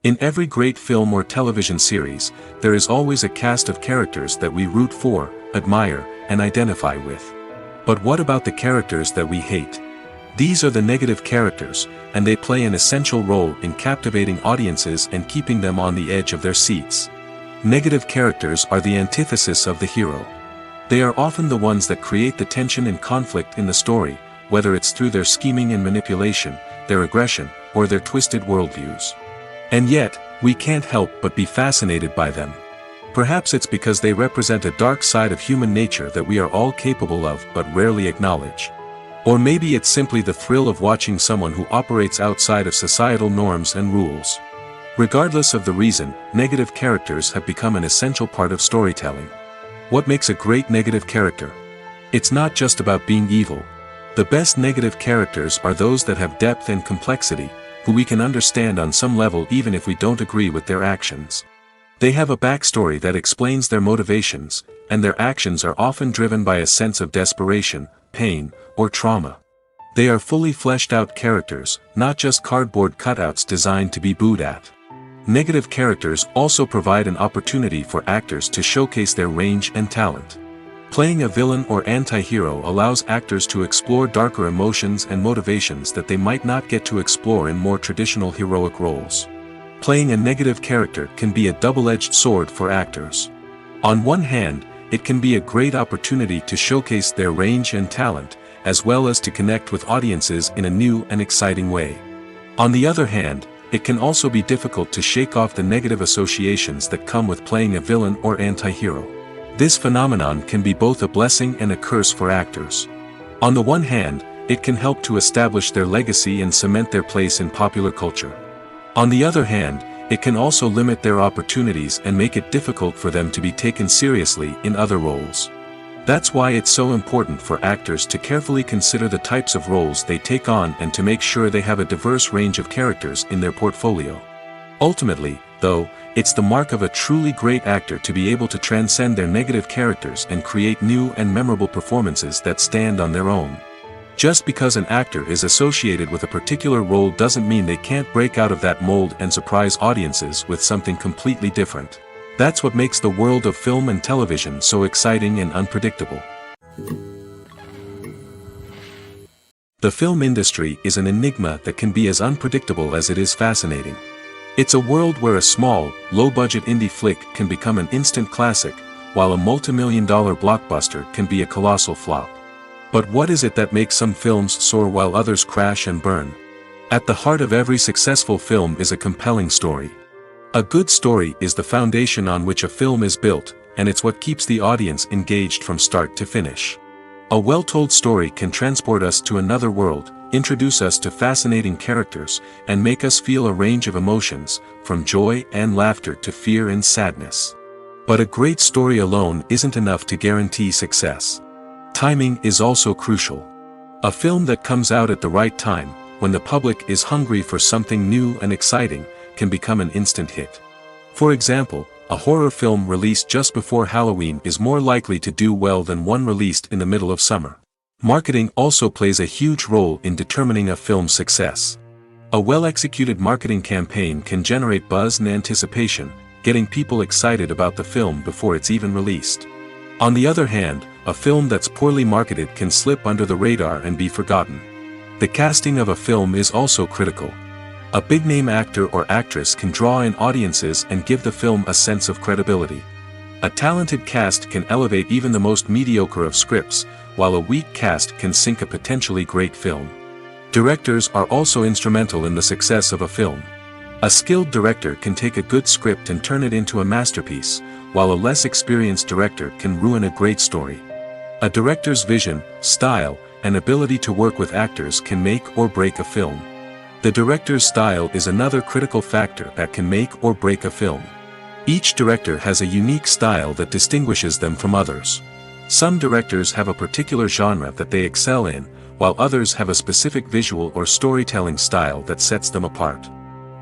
Speaker 1: In every great film or television series, there is always a cast of characters that we root for, admire, and identify with. But what about the characters that we hate? These are the negative characters, and they play an essential role in captivating audiences and keeping them on the edge of their seats. Negative characters are the antithesis of the hero. They are often the ones that create the tension and conflict in the story, whether it's through their scheming and manipulation, their aggression, or their twisted worldviews. And yet, we can't help but be fascinated by them. Perhaps it's because they represent a dark side of human nature that we are all capable of but rarely acknowledge. Or maybe it's simply the thrill of watching someone who operates outside of societal norms and rules. Regardless of the reason, negative characters have become an essential part of storytelling. What makes a great negative character? It's not just about being evil. The best negative characters are those that have depth and complexity, who we can understand on some level even if we don't agree with their actions. They have a backstory that explains their motivations, and their actions are often driven by a sense of desperation, pain, or trauma. They are fully fleshed out characters, not just cardboard cutouts designed to be booed at. Negative characters also provide an opportunity for actors to showcase their range and talent. Playing a villain or anti-hero allows actors to explore darker emotions and motivations that they might not get to explore in more traditional heroic roles. playing a negative character can be a double-edged sword for actors. On one hand, it can be a great opportunity to showcase their range and talent, as well as to connect with audiences in a new and exciting way. On the other hand, it can also be difficult to shake off the negative associations that come with playing a villain or anti-hero. This phenomenon can be both a blessing and a curse for actors. On the one hand, it can help to establish their legacy and cement their place in popular culture. On the other hand, it can also limit their opportunities and make it difficult for them to be taken seriously in other roles. That's why it's so important for actors to carefully consider the types of roles they take on and to make sure they have a diverse range of characters in their portfolio. Ultimately, though, it's the mark of a truly great actor to be able to transcend their negative characters and create new and memorable performances that stand on their own. Just because an actor is associated with a particular role doesn't mean they can't break out of that mold and surprise audiences with something completely different. That's what makes the world of film and television so exciting and unpredictable. The film industry is an enigma that can be as unpredictable as it is fascinating. It's a world where a small, low-budget indie flick can become an instant classic, while a multi-million-dollar blockbuster can be a colossal flop. But what is it that makes some films soar while others crash and burn? At the heart of every successful film is a compelling story. A good story is the foundation on which a film is built, and it's what keeps the audience engaged from start to finish. A well-told story can transport us to another world, introduce us to fascinating characters, and make us feel a range of emotions, from joy and laughter to fear and sadness. But a great story alone isn't enough to guarantee success. Timing is also crucial. A film that comes out at the right time, when the public is hungry for something new and exciting, can become an instant hit. For example, a horror film released just before Halloween is more likely to do well than one released in the middle of summer. Marketing also plays a huge role in determining a film's success. A well-executed marketing campaign can generate buzz and anticipation, getting people excited about the film before it's even released. On the other hand, a film that's poorly marketed can slip under the radar and be forgotten. The casting of a film is also critical. A big-name actor or actress can draw in audiences and give the film a sense of credibility. A talented cast can elevate even the most mediocre of scripts, while a weak cast can sink a potentially great film. Directors are also instrumental in the success of a film. A skilled director can take a good script and turn it into a masterpiece, while a less experienced director can ruin a great story. A director's vision, style, and ability to work with actors can make or break a film. The director's style is another critical factor that can make or break a film. Each director has a unique style that distinguishes them from others. Some directors have a particular genre that they excel in, while others have a specific visual or storytelling style that sets them apart.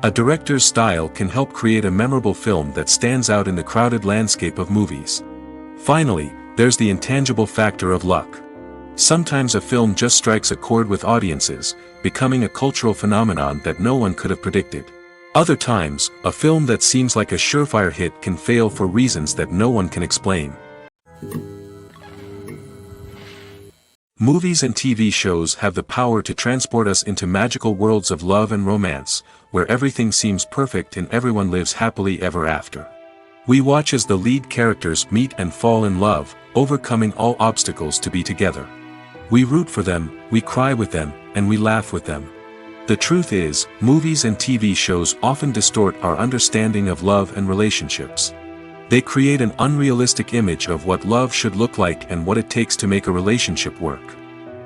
Speaker 1: A director's style can help create a memorable film that stands out in the crowded landscape of movies. Finally, there's the intangible factor of luck. Sometimes a film just strikes a chord with audiences, becoming a cultural phenomenon that no one could have predicted. Other times, a film that seems like a surefire hit can fail for reasons that no one can explain. Movies and TV shows have the power to transport us into magical worlds of love and romance, where everything seems perfect and everyone lives happily ever after. We watch as the lead characters meet and fall in love, overcoming all obstacles to be together. We root for them, we cry with them, and we laugh with them. The truth is, movies and TV shows often distort our understanding of love and relationships. They create an unrealistic image of what love should look like and what it takes to make a relationship work.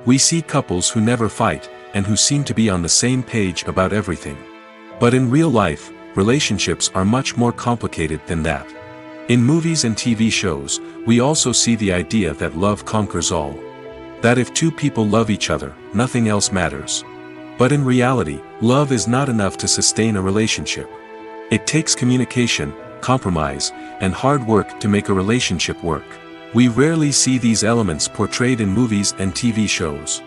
Speaker 1: We see couples who never fight, and who seem to be on the same page about everything. But in real life, relationships are much more complicated than that. In movies and TV shows, we also see the idea that love conquers all. That if two people love each other, nothing else matters. But in reality, love is not enough to sustain a relationship. It takes communication, compromise, and hard work to make a relationship work. We rarely see these elements portrayed in movies and TV shows.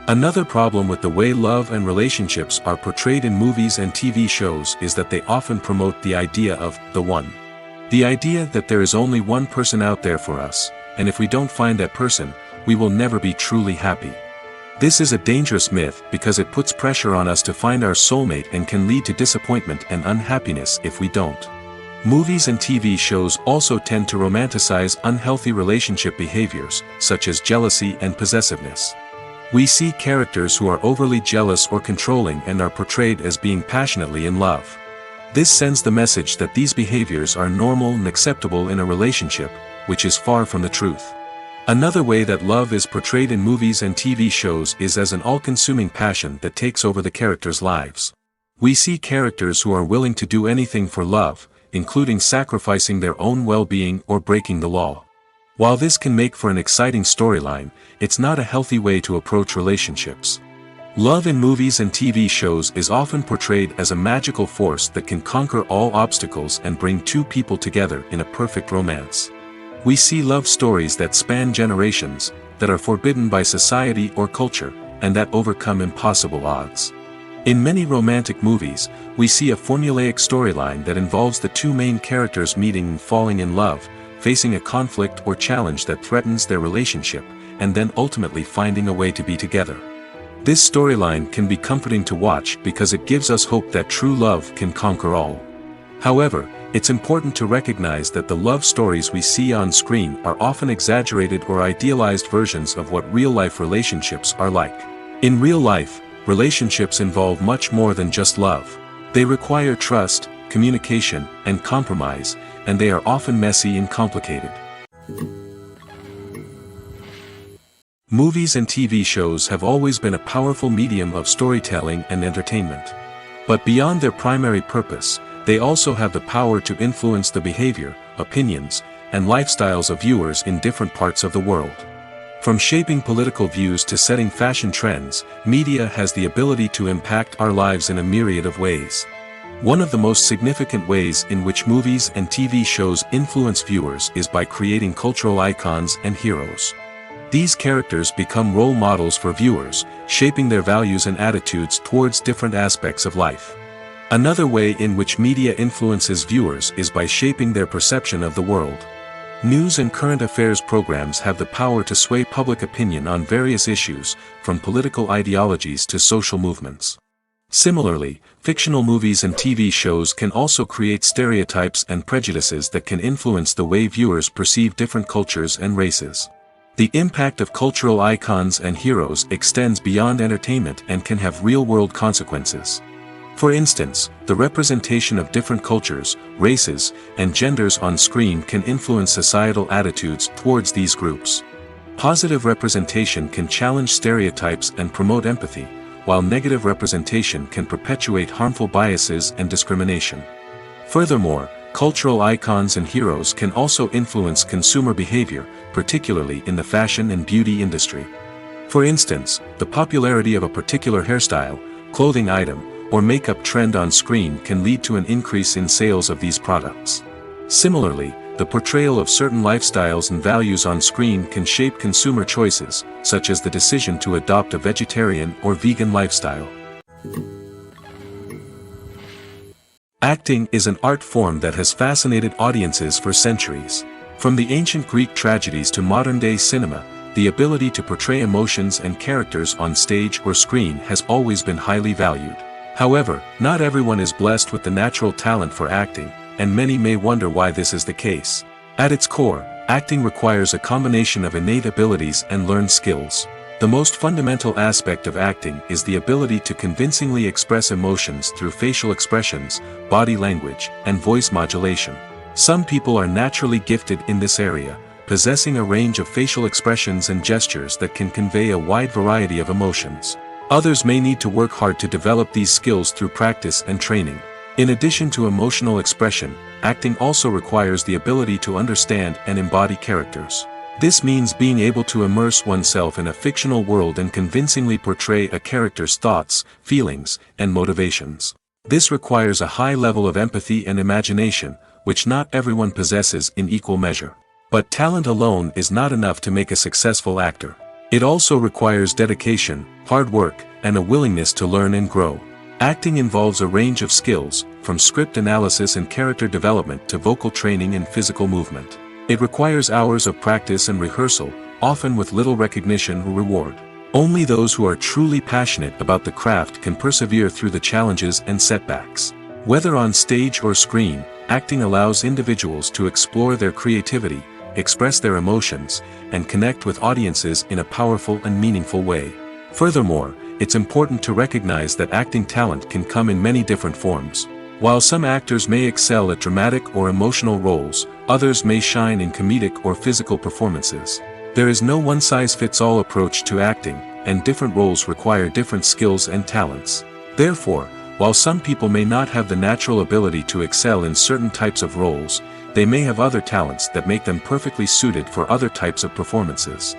Speaker 1: Another problem with the way love and relationships are portrayed in movies and TV shows is that they often promote the idea of the one. The idea that there is only one person out there for us, and if we don't find that person, we will never be truly happy. This is a dangerous myth because it puts pressure on us to find our soulmate and can lead to disappointment and unhappiness if we don't. Movies and TV shows also tend to romanticize unhealthy relationship behaviors, such as jealousy and possessiveness. We see characters who are overly jealous or controlling and are portrayed as being passionately in love. This sends the message that these behaviors are normal and acceptable in a relationship, which is far from the truth. Another way that love is portrayed in movies and TV shows is as an all-consuming passion that takes over the characters' lives. We see characters who are willing to do anything for love, including sacrificing their own well-being or breaking the law. While this can make for an exciting storyline, it's not a healthy way to approach relationships. Love in movies and TV shows is often portrayed as a magical force that can conquer all obstacles and bring two people together in a perfect romance. We see love stories that span generations, that are forbidden by society or culture, and that overcome impossible odds. In many romantic movies, we see a formulaic storyline that involves the two main characters meeting and falling in love, facing a conflict or challenge that threatens their relationship, and then ultimately finding a way to be together. This storyline can be comforting to watch because it gives us hope that true love can conquer all. However, it's important to recognize that the love stories we see on screen are often exaggerated or idealized versions of what real-life relationships are like. In real life, relationships involve much more than just love. They require trust, communication, and compromise, and they are often messy and complicated. Movies and TV shows have always been a powerful medium of storytelling and entertainment. But beyond their primary purpose, they also have the power to influence the behavior, opinions, and lifestyles of viewers in different parts of the world. From shaping political views to setting fashion trends, media has the ability to impact our lives in a myriad of ways. One of the most significant ways in which movies and TV shows influence viewers is by creating cultural icons and heroes. These characters become role models for viewers, shaping their values and attitudes towards different aspects of life. Another way in which media influences viewers is by shaping their perception of the world. News and current affairs programs have the power to sway public opinion on various issues, from political ideologies to social movements. Similarly, fictional movies and TV shows can also create stereotypes and prejudices that can influence the way viewers perceive different cultures and races. The impact of cultural icons and heroes extends beyond entertainment and can have real-world consequences. For instance, the representation of different cultures, races, and genders on screen can influence societal attitudes towards these groups. Positive representation can challenge stereotypes and promote empathy, while negative representation can perpetuate harmful biases and discrimination. Furthermore, cultural icons and heroes can also influence consumer behavior, particularly in the fashion and beauty industry. For instance, the popularity of a particular hairstyle, clothing item, or makeup trend on screen can lead to an increase in sales of these products. Similarly, the portrayal of certain lifestyles and values on screen can shape consumer choices, such as the decision to adopt a vegetarian or vegan lifestyle. Acting is an art form that has fascinated audiences for centuries. From the ancient Greek tragedies to modern-day cinema, the ability to portray emotions and characters on stage or screen has always been highly valued. However, not everyone is blessed with the natural talent for acting, and many may wonder why this is the case. At its core, acting requires a combination of innate abilities and learned skills. The most fundamental aspect of acting is the ability to convincingly express emotions through facial expressions, body language, and voice modulation. Some people are naturally gifted in this area, possessing a range of facial expressions and gestures that can convey a wide variety of emotions. Others may need to work hard to develop these skills through practice and training. In addition to emotional expression, acting also requires the ability to understand and embody characters. This means being able to immerse oneself in a fictional world and convincingly portray a character's thoughts, feelings, and motivations. This requires a high level of empathy and imagination, which not everyone possesses in equal measure. But talent alone is not enough to make a successful actor. It also requires dedication, hard work, and a willingness to learn and grow. Acting involves a range of skills, from script analysis and character development to vocal training and physical movement. It requires hours of practice and rehearsal, often with little recognition or reward. Only those who are truly passionate about the craft can persevere through the challenges and setbacks. Whether on stage or screen, acting allows individuals to explore their creativity, express their emotions, and connect with audiences in a powerful and meaningful way. Furthermore, it's important to recognize that acting talent can come in many different forms. While some actors may excel at dramatic or emotional roles, others may shine in comedic or physical performances. There is no one-size-fits-all approach to acting, and different roles require different skills and talents. Therefore, while some people may not have the natural ability to excel in certain types of roles, they may have other talents that make them perfectly suited for other types of performances.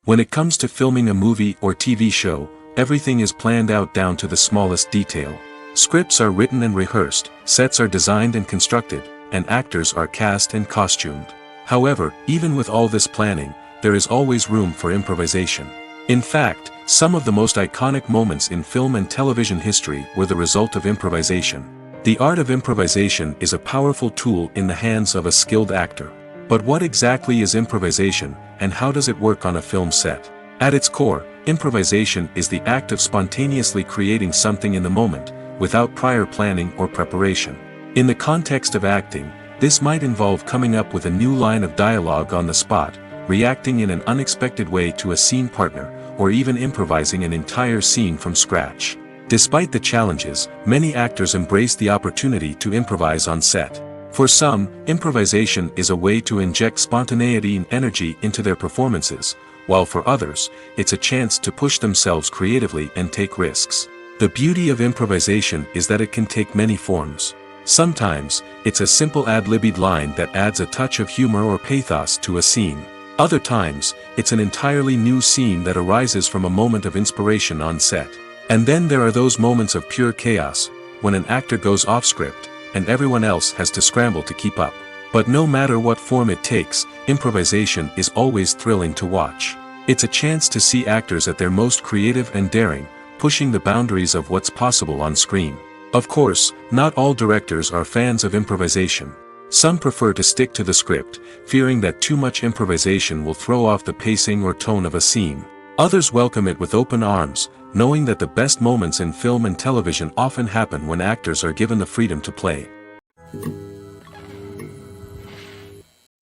Speaker 1: When it comes to filming a movie or TV show, everything is planned out down to the smallest detail. Scripts are written and rehearsed, sets are designed and constructed, and actors are cast and costumed. However, even with all this planning, there is always room for improvisation. In fact, some of the most iconic moments in film and television history were the result of improvisation. The art of improvisation is a powerful tool in the hands of a skilled actor. But what exactly is improvisation, and how does it work on a film set? At its core, improvisation is the act of spontaneously creating something in the moment, without prior planning or preparation. In the context of acting, this might involve coming up with a new line of dialogue on the spot, reacting in an unexpected way to a scene partner, or even improvising an entire scene from scratch. Despite the challenges, many actors embrace the opportunity to improvise on set. For some, improvisation is a way to inject spontaneity and energy into their performances, while for others, it's a chance to push themselves creatively and take risks. The beauty of improvisation is that it can take many forms. Sometimes, it's a simple ad-libbed line that adds a touch of humor or pathos to a scene. Other times, it's an entirely new scene that arises from a moment of inspiration on set. And then there are those moments of pure chaos, when an actor goes off script, and everyone else has to scramble to keep up. But no matter what form it takes, improvisation is always thrilling to watch. It's a chance to see actors at their most creative and daring, pushing the boundaries of what's possible on screen. Of course, not all directors are fans of improvisation. Some prefer to stick to the script, fearing that too much improvisation will throw off the pacing or tone of a scene. Others welcome it with open arms, knowing that the best moments in film and television often happen when actors are given the freedom to play.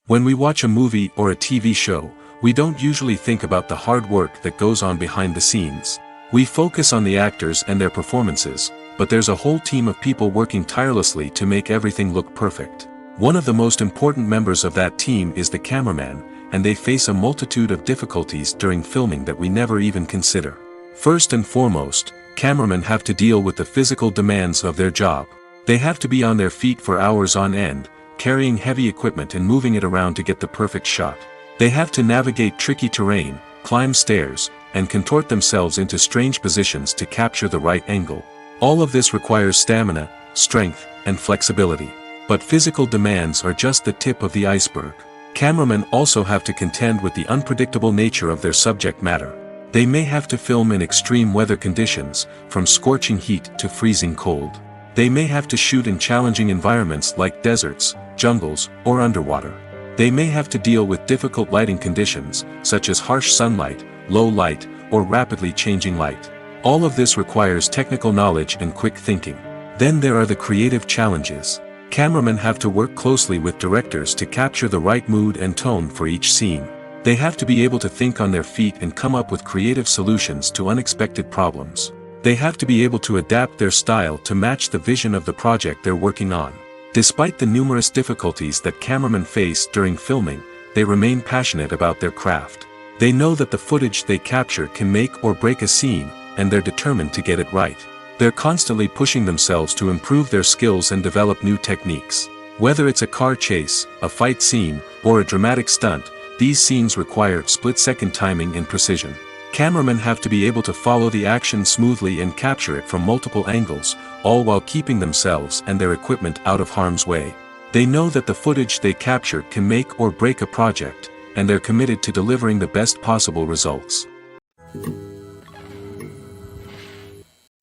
Speaker 1: When we watch a movie or a TV show, we don't usually think about the hard work that goes on behind the scenes. We focus on the actors and their performances, but there's a whole team of people working tirelessly to make everything look perfect. One of the most important members of that team is the cameraman, and they face a multitude of difficulties during filming that we never even consider. First and foremost, cameramen have to deal with the physical demands of their job. They have to be on their feet for hours on end, carrying heavy equipment and moving it around to get the perfect shot. They have to navigate tricky terrain, climb stairs, and contort themselves into strange positions to capture the right angle. All of this requires stamina, strength, and flexibility. But physical demands are just the tip of the iceberg. Cameramen also have to contend with the unpredictable nature of their subject matter. They may have to film in extreme weather conditions, from scorching heat to freezing cold. They may have to shoot in challenging environments like deserts, jungles, or underwater. They may have to deal with difficult lighting conditions, such as harsh sunlight, low light, or rapidly changing light. All of this requires technical knowledge and quick thinking. Then there are the creative challenges. Cameramen have to work closely with directors to capture the right mood and tone for each scene. They have to be able to think on their feet and come up with creative solutions to unexpected problems. They have to be able to adapt their style to match the vision of the project they're working on. Despite the numerous difficulties that cameramen face during filming, they remain passionate about their craft. They know that the footage they capture can make or break a scene, and they're determined to get it right. They're constantly pushing themselves to improve their skills and develop new techniques. Whether it's a car chase, a fight scene, or a dramatic stunt, these scenes require split-second timing and precision. Cameramen have to be able to follow the action smoothly and capture it from multiple angles, all while keeping themselves and their equipment out of harm's way. They know that the footage they capture can make or break a project, and they're committed to delivering the best possible results.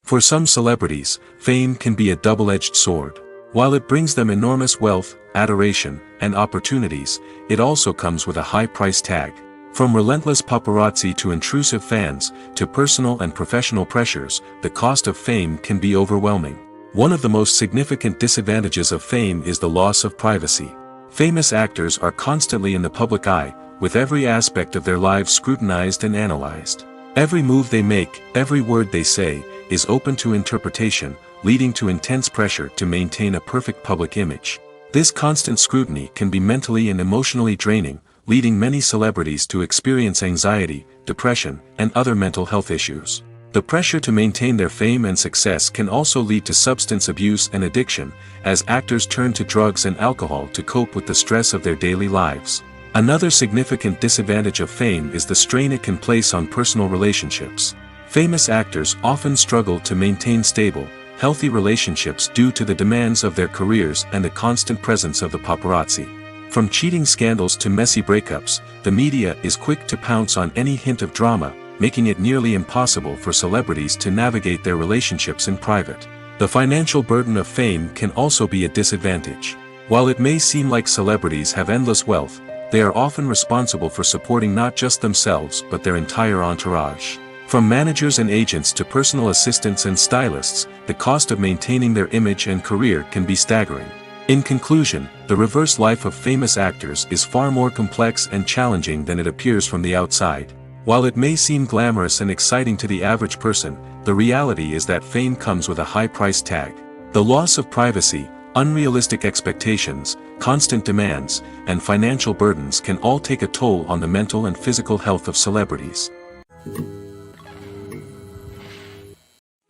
Speaker 1: For some celebrities, fame can be a double-edged sword. While it brings them enormous wealth, adoration, and opportunities, it also comes with a high price tag. From relentless paparazzi to intrusive fans, to personal and professional pressures, the cost of fame can be overwhelming. One of the most significant disadvantages of fame is the loss of privacy. Famous actors are constantly in the public eye, with every aspect of their lives scrutinized and analyzed. Every move they make, every word they say, is open to interpretation, leading to intense pressure to maintain a perfect public image. This constant scrutiny can be mentally and emotionally draining, leading many celebrities to experience anxiety, depression, and other mental health issues. The pressure to maintain their fame and success can also lead to substance abuse and addiction, as actors turn to drugs and alcohol to cope with the stress of their daily lives. Another significant disadvantage of fame is the strain it can place on personal relationships. Famous actors often struggle to maintain stable, healthy relationships due to the demands of their careers and the constant presence of the paparazzi. From cheating scandals to messy breakups, the media is quick to pounce on any hint of drama, making it nearly impossible for celebrities to navigate their relationships in private. The financial burden of fame can also be a disadvantage. While it may seem like celebrities have endless wealth, they are often responsible for supporting not just themselves but their entire entourage. From managers and agents to personal assistants and stylists, the cost of maintaining their image and career can be staggering. In conclusion, the reverse life of famous actors is far more complex and challenging than it appears from the outside. While it may seem glamorous and exciting to the average person, the reality is that fame comes with a high price tag. The loss of privacy, unrealistic expectations, constant demands, and financial burdens can all take a toll on the mental and physical health of celebrities.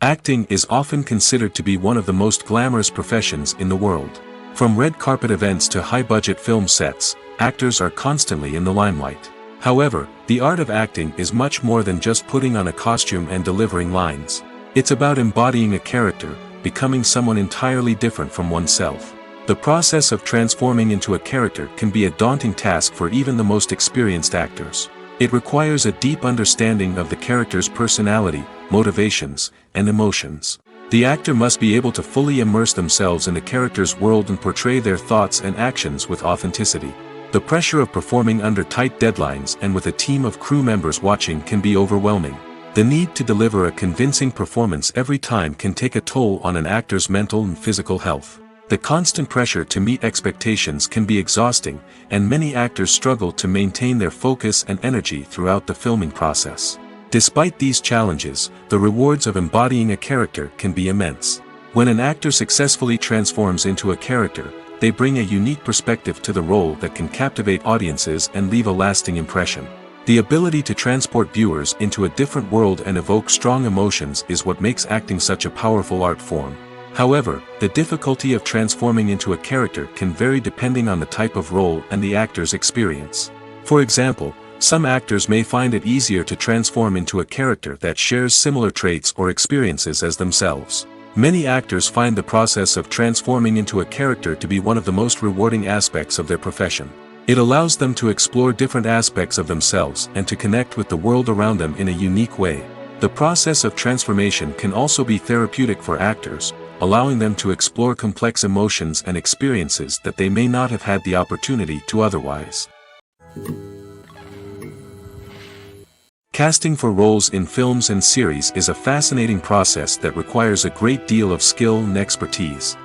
Speaker 1: Acting is often considered to be one of the most glamorous professions in the world. From red carpet events to high-budget film sets, actors are constantly in the limelight. However, the art of acting is much more than just putting on a costume and delivering lines. It's about embodying a character, becoming someone entirely different from oneself. The process of transforming into a character can be a daunting task for even the most experienced actors. It requires a deep understanding of the character's personality, motivations, and emotions. The actor must be able to fully immerse themselves in the character's world and portray their thoughts and actions with authenticity. The pressure of performing under tight deadlines and with a team of crew members watching can be overwhelming. The need to deliver a convincing performance every time can take a toll on an actor's mental and physical health. The constant pressure to meet expectations can be exhausting, and many actors struggle to maintain their focus and energy throughout the filming process. Despite these challenges, the rewards of embodying a character can be immense. When an actor successfully transforms into a character, they bring a unique perspective to the role that can captivate audiences and leave a lasting impression. The ability to transport viewers into a different world and evoke strong emotions is what makes acting such a powerful art form. However, the difficulty of transforming into a character can vary depending on the type of role and the actor's experience. For example, some actors may find it easier to transform into a character that shares similar traits or experiences as themselves. Many actors find the process of transforming into a character to be one of the most rewarding aspects of their profession. It allows them to explore different aspects of themselves and to connect with the world around them in a unique way. The process of transformation can also be therapeutic for actors, allowing them to explore complex emotions and experiences that they may not have had the opportunity to otherwise. Casting for roles in films and series is a fascinating process that requires a great deal of skill and expertise.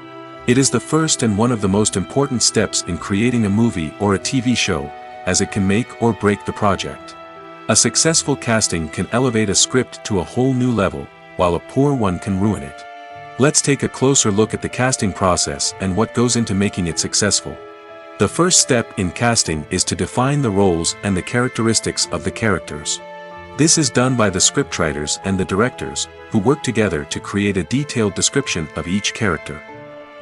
Speaker 1: It is the first and one of the most important steps in creating a movie or a TV show, as it can make or break the project. A successful casting can elevate a script to a whole new level, while a poor one can ruin it. Let's take a closer look at the casting process and what goes into making it successful. The first step in casting is to define the roles and the characteristics of the characters. This is done by the scriptwriters and the directors, who work together to create a detailed description of each character.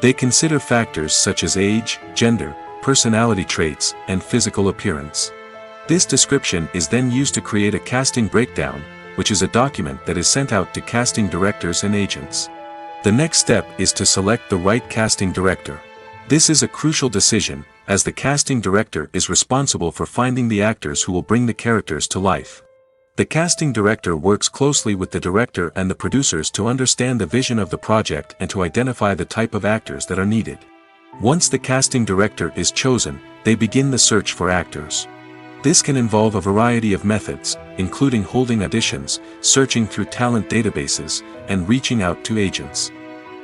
Speaker 1: They consider factors such as age, gender, personality traits, and physical appearance. This description is then used to create a casting breakdown, which is a document that is sent out to casting directors and agents. The next step is to select the right casting director. This is a crucial decision, as the casting director is responsible for finding the actors who will bring the characters to life. The casting director works closely with the director and the producers to understand the vision of the project and to identify the type of actors that are needed. Once the casting director is chosen, they begin the search for actors. This can involve a variety of methods, including holding auditions, searching through talent databases, and reaching out to agents.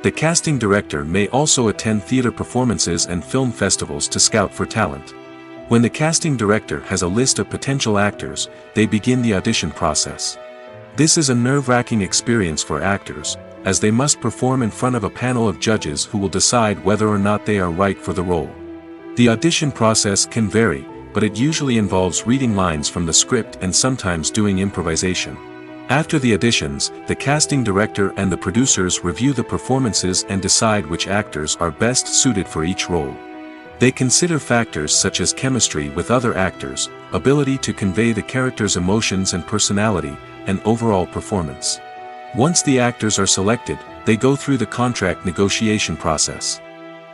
Speaker 1: The casting director may also attend theater performances and film festivals to scout for talent. When the casting director has a list of potential actors, they begin the audition process. This is a nerve-wracking experience for actors, as they must perform in front of a panel of judges who will decide whether or not they are right for the role. The audition process can vary, but it usually involves reading lines from the script and sometimes doing improvisation. After the auditions, the casting director and the producers review the performances and decide which actors are best suited for each role. They consider factors such as chemistry with other actors, ability to convey the character's emotions and personality, and overall performance. Once the actors are selected, they go through the contract negotiation process.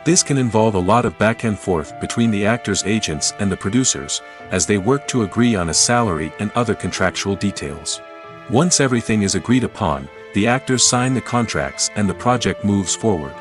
Speaker 1: This can involve a lot of back and forth between the actors' agents and the producers, as they work to agree on a salary and other contractual details. Once everything is agreed upon, the actors sign the contracts and the project moves forward.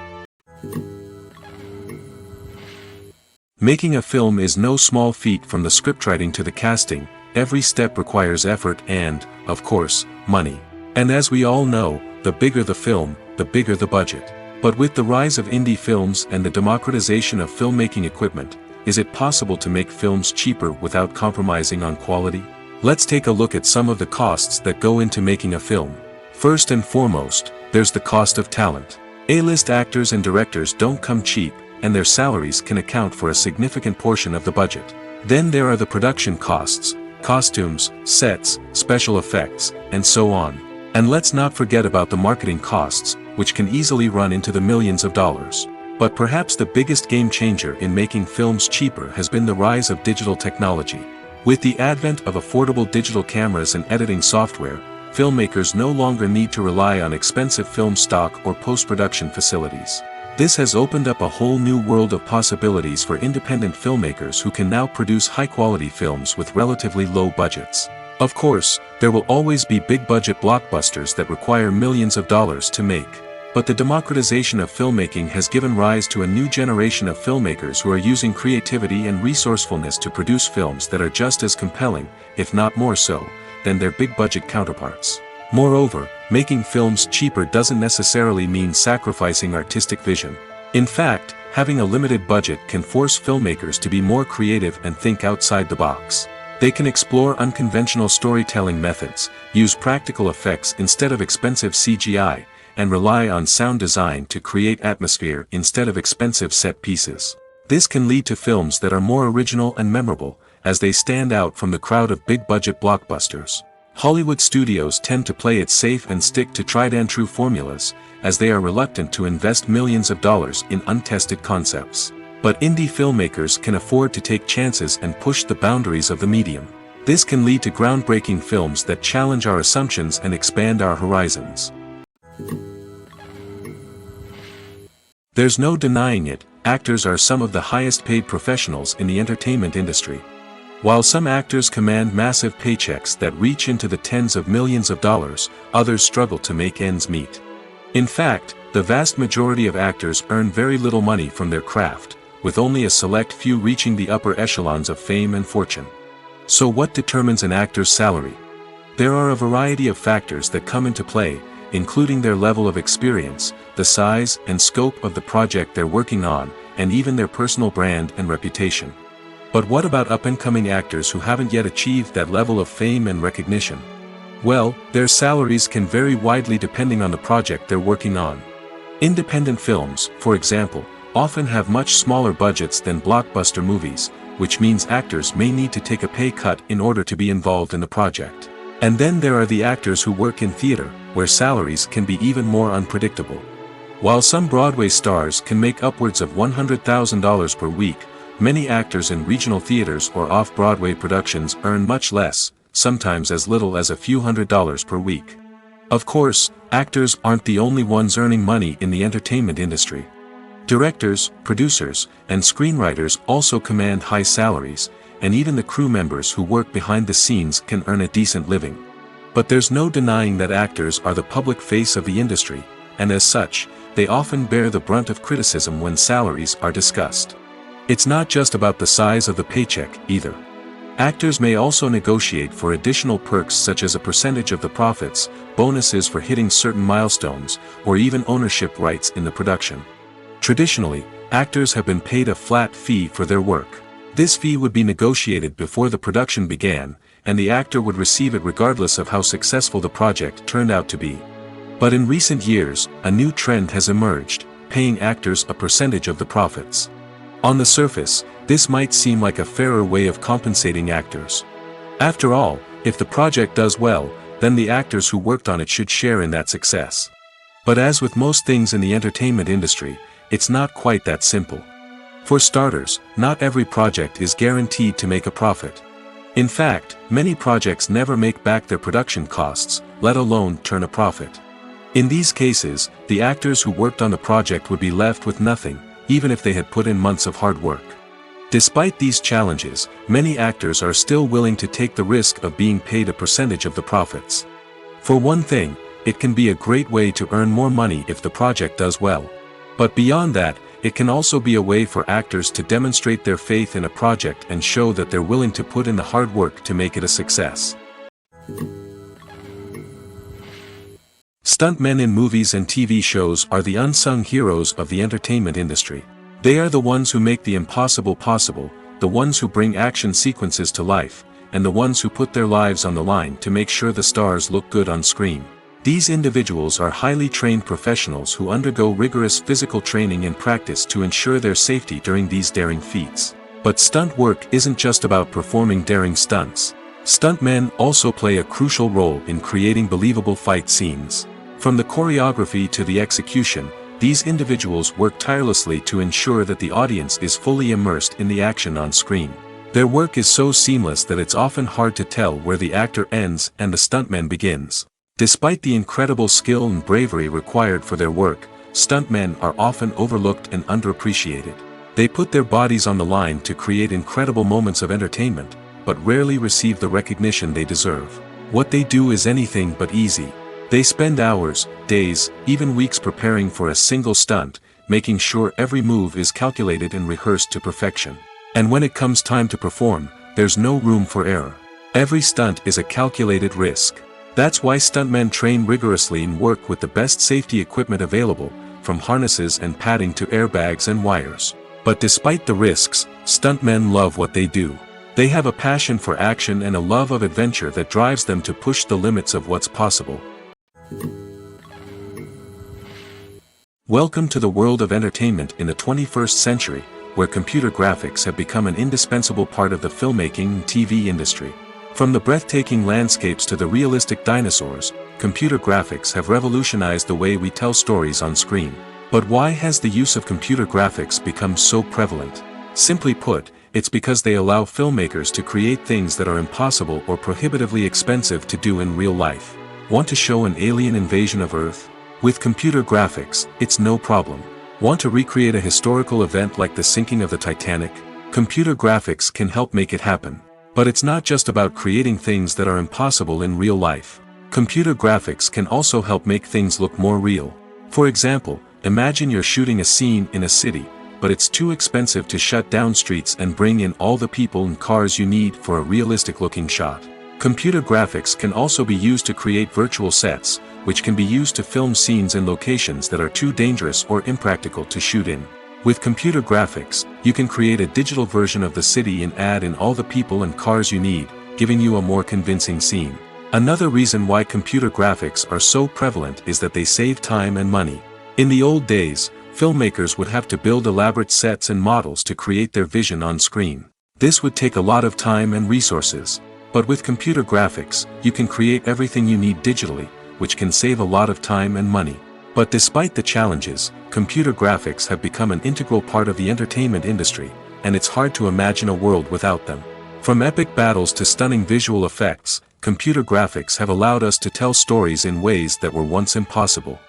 Speaker 1: Making a film is no small feat. From the scriptwriting to the casting, every step requires effort and, of course, money. And as we all know, the bigger the film, the bigger the budget. But with the rise of indie films and the democratization of filmmaking equipment, is it possible to make films cheaper without compromising on quality? Let's take a look at some of the costs that go into making a film. First and foremost, there's the cost of talent. A-list actors and directors don't come cheap, and their salaries can account for a significant portion of the budget. Then there are the production costs, costumes, sets, special effects, and so on. And let's not forget about the marketing costs, which can easily run into the millions of dollars. But perhaps the biggest game changer in making films cheaper has been the rise of digital technology. With the advent of affordable digital cameras and editing software, filmmakers no longer need to rely on expensive film stock or post-production facilities. This has opened up a whole new world of possibilities for independent filmmakers who can now produce high-quality films with relatively low budgets. Of course, there will always be big-budget blockbusters that require millions of dollars to make. But the democratization of filmmaking has given rise to a new generation of filmmakers who are using creativity and resourcefulness to produce films that are just as compelling, if not more so, than their big-budget counterparts. Moreover, making films cheaper doesn't necessarily mean sacrificing artistic vision. In fact, having a limited budget can force filmmakers to be more creative and think outside the box. They can explore unconventional storytelling methods, use practical effects instead of expensive CGI, and rely on sound design to create atmosphere instead of expensive set pieces. This can lead to films that are more original and memorable, as they stand out from the crowd of big-budget blockbusters. Hollywood studios tend to play it safe and stick to tried-and-true formulas, as they are reluctant to invest millions of dollars in untested concepts. But indie filmmakers can afford to take chances and push the boundaries of the medium. This can lead to groundbreaking films that challenge our assumptions and expand our horizons. There's no denying it, actors are some of the highest-paid professionals in the entertainment industry. While some actors command massive paychecks that reach into the tens of millions of dollars, others struggle to make ends meet. In fact, the vast majority of actors earn very little money from their craft, with only a select few reaching the upper echelons of fame and fortune. So what determines an actor's salary? There are a variety of factors that come into play, including their level of experience, the size and scope of the project they're working on, and even their personal brand and reputation. But what about up-and-coming actors who haven't yet achieved that level of fame and recognition? Well, their salaries can vary widely depending on the project they're working on. Independent films, for example, often have much smaller budgets than blockbuster movies, which means actors may need to take a pay cut in order to be involved in the project. And then there are the actors who work in theater, where salaries can be even more unpredictable. While some Broadway stars can make upwards of $100,000 per week, many actors in regional theaters or off-Broadway productions earn much less, sometimes as little as a few $100s per week. Of course, actors aren't the only ones earning money in the entertainment industry. Directors, producers, and screenwriters also command high salaries, and even the crew members who work behind the scenes can earn a decent living. But there's no denying that actors are the public face of the industry, and as such, they often bear the brunt of criticism when salaries are discussed. It's not just about the size of the paycheck, either. Actors may also negotiate for additional perks such as a percentage of the profits, bonuses for hitting certain milestones, or even ownership rights in the production. Traditionally, actors have been paid a flat fee for their work. This fee would be negotiated before the production began, and the actor would receive it regardless of how successful the project turned out to be. But in recent years, a new trend has emerged, paying actors a percentage of the profits. On the surface, this might seem like a fairer way of compensating actors. After all, if the project does well, then the actors who worked on it should share in that success. But as with most things in the entertainment industry, it's not quite that simple. For starters, not every project is guaranteed to make a profit. In fact, many projects never make back their production costs, let alone turn a profit. In these cases, the actors who worked on the project would be left with nothing, even if they had put in months of hard work. Despite these challenges, many actors are still willing to take the risk of being paid a percentage of the profits. For one thing, it can be a great way to earn more money if the project does well. But beyond that, it can also be a way for actors to demonstrate their faith in a project and show that they're willing to put in the hard work to make it a success. Stuntmen in movies and TV shows are the unsung heroes of the entertainment industry. They are the ones who make the impossible possible, the ones who bring action sequences to life, and the ones who put their lives on the line to make sure the stars look good on screen. These individuals are highly trained professionals who undergo rigorous physical training and practice to ensure their safety during these daring feats. But stunt work isn't just about performing daring stunts. Stuntmen also play a crucial role in creating believable fight scenes. From the choreography to the execution, these individuals work tirelessly to ensure that the audience is fully immersed in the action on screen. Their work is so seamless that it's often hard to tell where the actor ends and the stuntman begins. Despite the incredible skill and bravery required for their work, stuntmen are often overlooked and underappreciated. They put their bodies on the line to create incredible moments of entertainment, but rarely receive the recognition they deserve. What they do is anything but easy. They spend hours, days, even weeks preparing for a single stunt, making sure every move is calculated and rehearsed to perfection. And when it comes time to perform, there's no room for error. Every stunt is a calculated risk. That's why stuntmen train rigorously and work with the best safety equipment available, from harnesses and padding to airbags and wires. But despite the risks, stuntmen love what they do. They have a passion for action and a love of adventure that drives them to push the limits of what's possible. Welcome to the world of entertainment in the 21st century, where computer graphics have become an indispensable part of the filmmaking and TV industry. From the breathtaking landscapes to the realistic dinosaurs, computer graphics have revolutionized the way we tell stories on screen. But why has the use of computer graphics become so prevalent? Simply put, it's because they allow filmmakers to create things that are impossible or prohibitively expensive to do in real life. Want to show an alien invasion of Earth? With computer graphics, it's no problem. Want to recreate a historical event like the sinking of the Titanic? Computer graphics can help make it happen. But it's not just about creating things that are impossible in real life. Computer graphics can also help make things look more real. For example, imagine you're shooting a scene in a city, but it's too expensive to shut down streets and bring in all the people and cars you need for a realistic-looking shot. Computer graphics can also be used to create virtual sets, which can be used to film scenes in locations that are too dangerous or impractical to shoot in. With computer graphics, you can create a digital version of the city and add in all the people and cars you need, giving you a more convincing scene. Another reason why computer graphics are so prevalent is that they save time and money. In the old days, filmmakers would have to build elaborate sets and models to create their vision on screen. This would take a lot of time and resources. But with computer graphics, you can create everything you need digitally, which can save a lot of time and money. But despite the challenges, computer graphics have become an integral part of the entertainment industry, and it's hard to imagine a world without them. From epic battles to stunning visual effects, computer graphics have allowed us to tell stories in ways that were once impossible.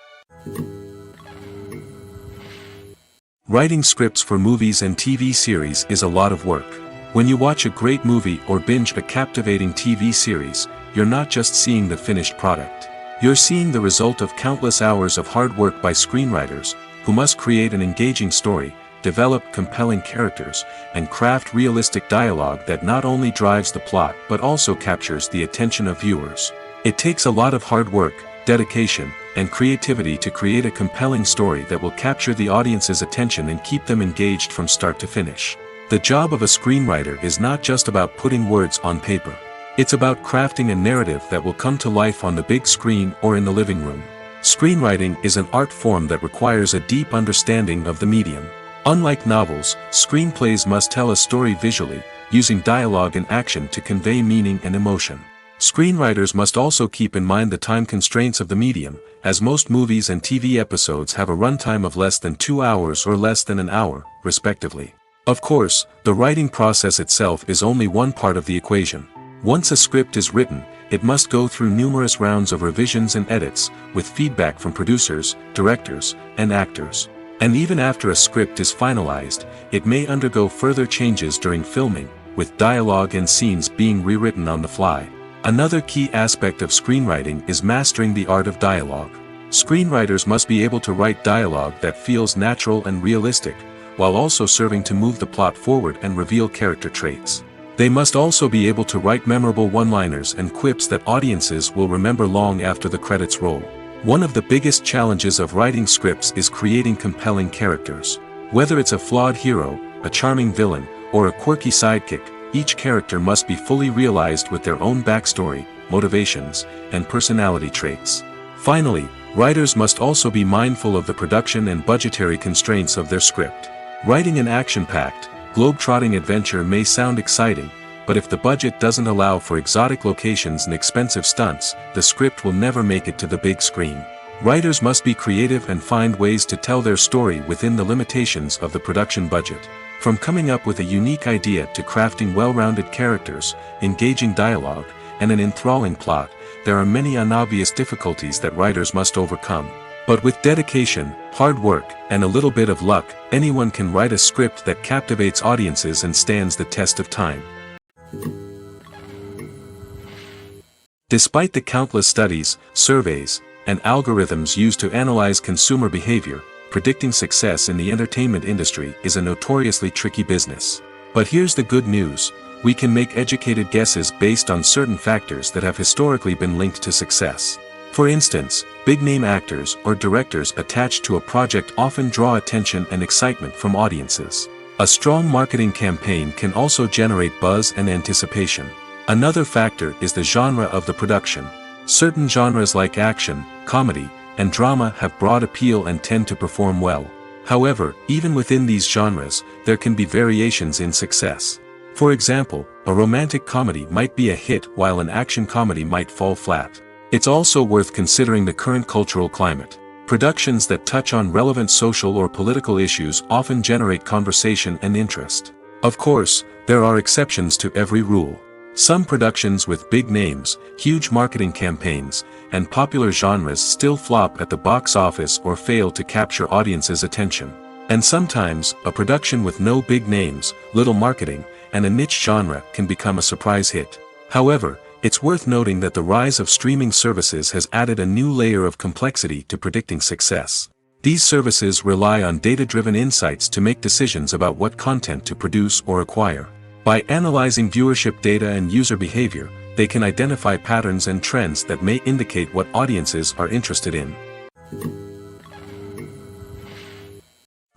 Speaker 1: Writing scripts for movies and TV series is a lot of work. When you watch a great movie or binge a captivating TV series, you're not just seeing the finished product. You're seeing the result of countless hours of hard work by screenwriters, who must create an engaging story, develop compelling characters, and craft realistic dialogue that not only drives the plot but also captures the attention of viewers. It takes a lot of hard work, dedication, and creativity to create a compelling story that will capture the audience's attention and keep them engaged from start to finish. The job of a screenwriter is not just about putting words on paper. It's about crafting a narrative that will come to life on the big screen or in the living room. Screenwriting is an art form that requires a deep understanding of the medium. Unlike novels, screenplays must tell a story visually, using dialogue and action to convey meaning and emotion. Screenwriters must also keep in mind the time constraints of the medium, as most movies and TV episodes have a runtime of less than 2 hours or less than an hour, respectively. Of course, the writing process itself is only one part of the equation. Once a script is written, it must go through numerous rounds of revisions and edits, with feedback from producers, directors, and actors. And even after a script is finalized, it may undergo further changes during filming, with dialogue and scenes being rewritten on the fly. Another key aspect of screenwriting is mastering the art of dialogue. Screenwriters must be able to write dialogue that feels natural and realistic, while also serving to move the plot forward and reveal character traits. They must also be able to write memorable one-liners and quips that audiences will remember long after the credits roll. One of the biggest challenges of writing scripts is creating compelling characters. Whether it's a flawed hero, a charming villain, or a quirky sidekick, each character must be fully realized with their own backstory, motivations, and personality traits. Finally, writers must also be mindful of the production and budgetary constraints of their script. Writing an action-packed, globe-trotting adventure may sound exciting, but if the budget doesn't allow for exotic locations and expensive stunts, the script will never make it to the big screen. Writers must be creative and find ways to tell their story within the limitations of the production budget. From coming up with a unique idea to crafting well-rounded characters, engaging dialogue, and an enthralling plot, there are many unobvious difficulties that writers must overcome. But with dedication, hard work, and a little bit of luck, anyone can write a script that captivates audiences and stands the test of time. Despite the countless studies, surveys, and algorithms used to analyze consumer behavior, predicting success in the entertainment industry is a notoriously tricky business. But here's the good news: we can make educated guesses based on certain factors that have historically been linked to success. For instance, big-name actors or directors attached to a project often draw attention and excitement from audiences. A strong marketing campaign can also generate buzz and anticipation. Another factor is the genre of the production. Certain genres like action, comedy, and drama have broad appeal and tend to perform well. However, even within these genres, there can be variations in success. For example, a romantic comedy might be a hit while an action comedy might fall flat. It's also worth considering the current cultural climate. Productions that touch on relevant social or political issues often generate conversation and interest. Of course, there are exceptions to every rule. Some productions with big names, huge marketing campaigns, and popular genres still flop at the box office or fail to capture audiences' attention. And sometimes, a production with no big names, little marketing, and a niche genre can become a surprise hit. However, it's worth noting that the rise of streaming services has added a new layer of complexity to predicting success. These services rely on data-driven insights to make decisions about what content to produce or acquire. By analyzing viewership data and user behavior, they can identify patterns and trends that may indicate what audiences are interested in.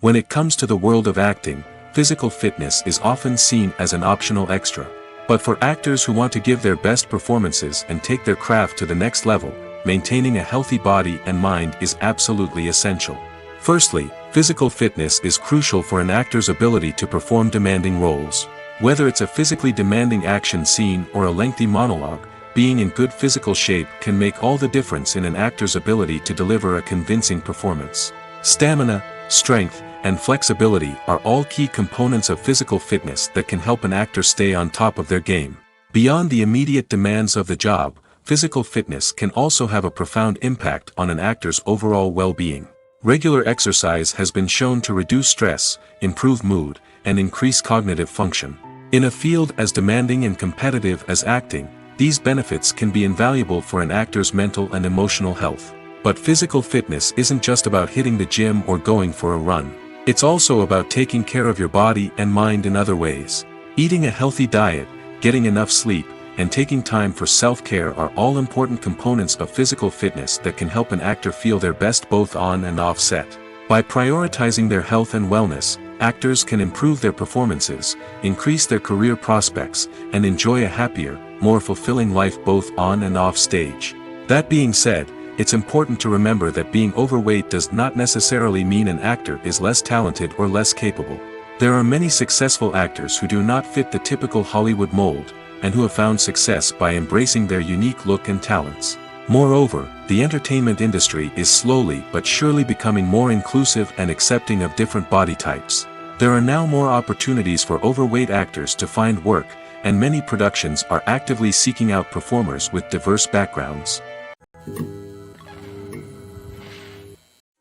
Speaker 1: When it comes to the world of acting, physical fitness is often seen as an optional extra. But for actors who want to give their best performances and take their craft to the next level, maintaining a healthy body and mind is absolutely essential. Firstly, physical fitness is crucial for an actor's ability to perform demanding roles. Whether it's a physically demanding action scene or a lengthy monologue, being in good physical shape can make all the difference in an actor's ability to deliver a convincing performance. Stamina, strength, and flexibility are all key components of physical fitness that can help an actor stay on top of their game. Beyond the immediate demands of the job, physical fitness can also have a profound impact on an actor's overall well-being. Regular exercise has been shown to reduce stress, improve mood, and increase cognitive function. In a field as demanding and competitive as acting, these benefits can be invaluable for an actor's mental and emotional health. But physical fitness isn't just about hitting the gym or going for a run. It's also about taking care of your body and mind in other ways. Eating a healthy diet, getting enough sleep, and taking time for self-care are all important components of physical fitness that can help an actor feel their best both on and off set. By prioritizing their health and wellness, actors can improve their performances, increase their career prospects, and enjoy a happier, more fulfilling life both on and off stage. That being said, it's important to remember that being overweight does not necessarily mean an actor is less talented or less capable. There are many successful actors who do not fit the typical Hollywood mold, and who have found success by embracing their unique look and talents. Moreover, the entertainment industry is slowly but surely becoming more inclusive and accepting of different body types. There are now more opportunities for overweight actors to find work, and many productions are actively seeking out performers with diverse backgrounds.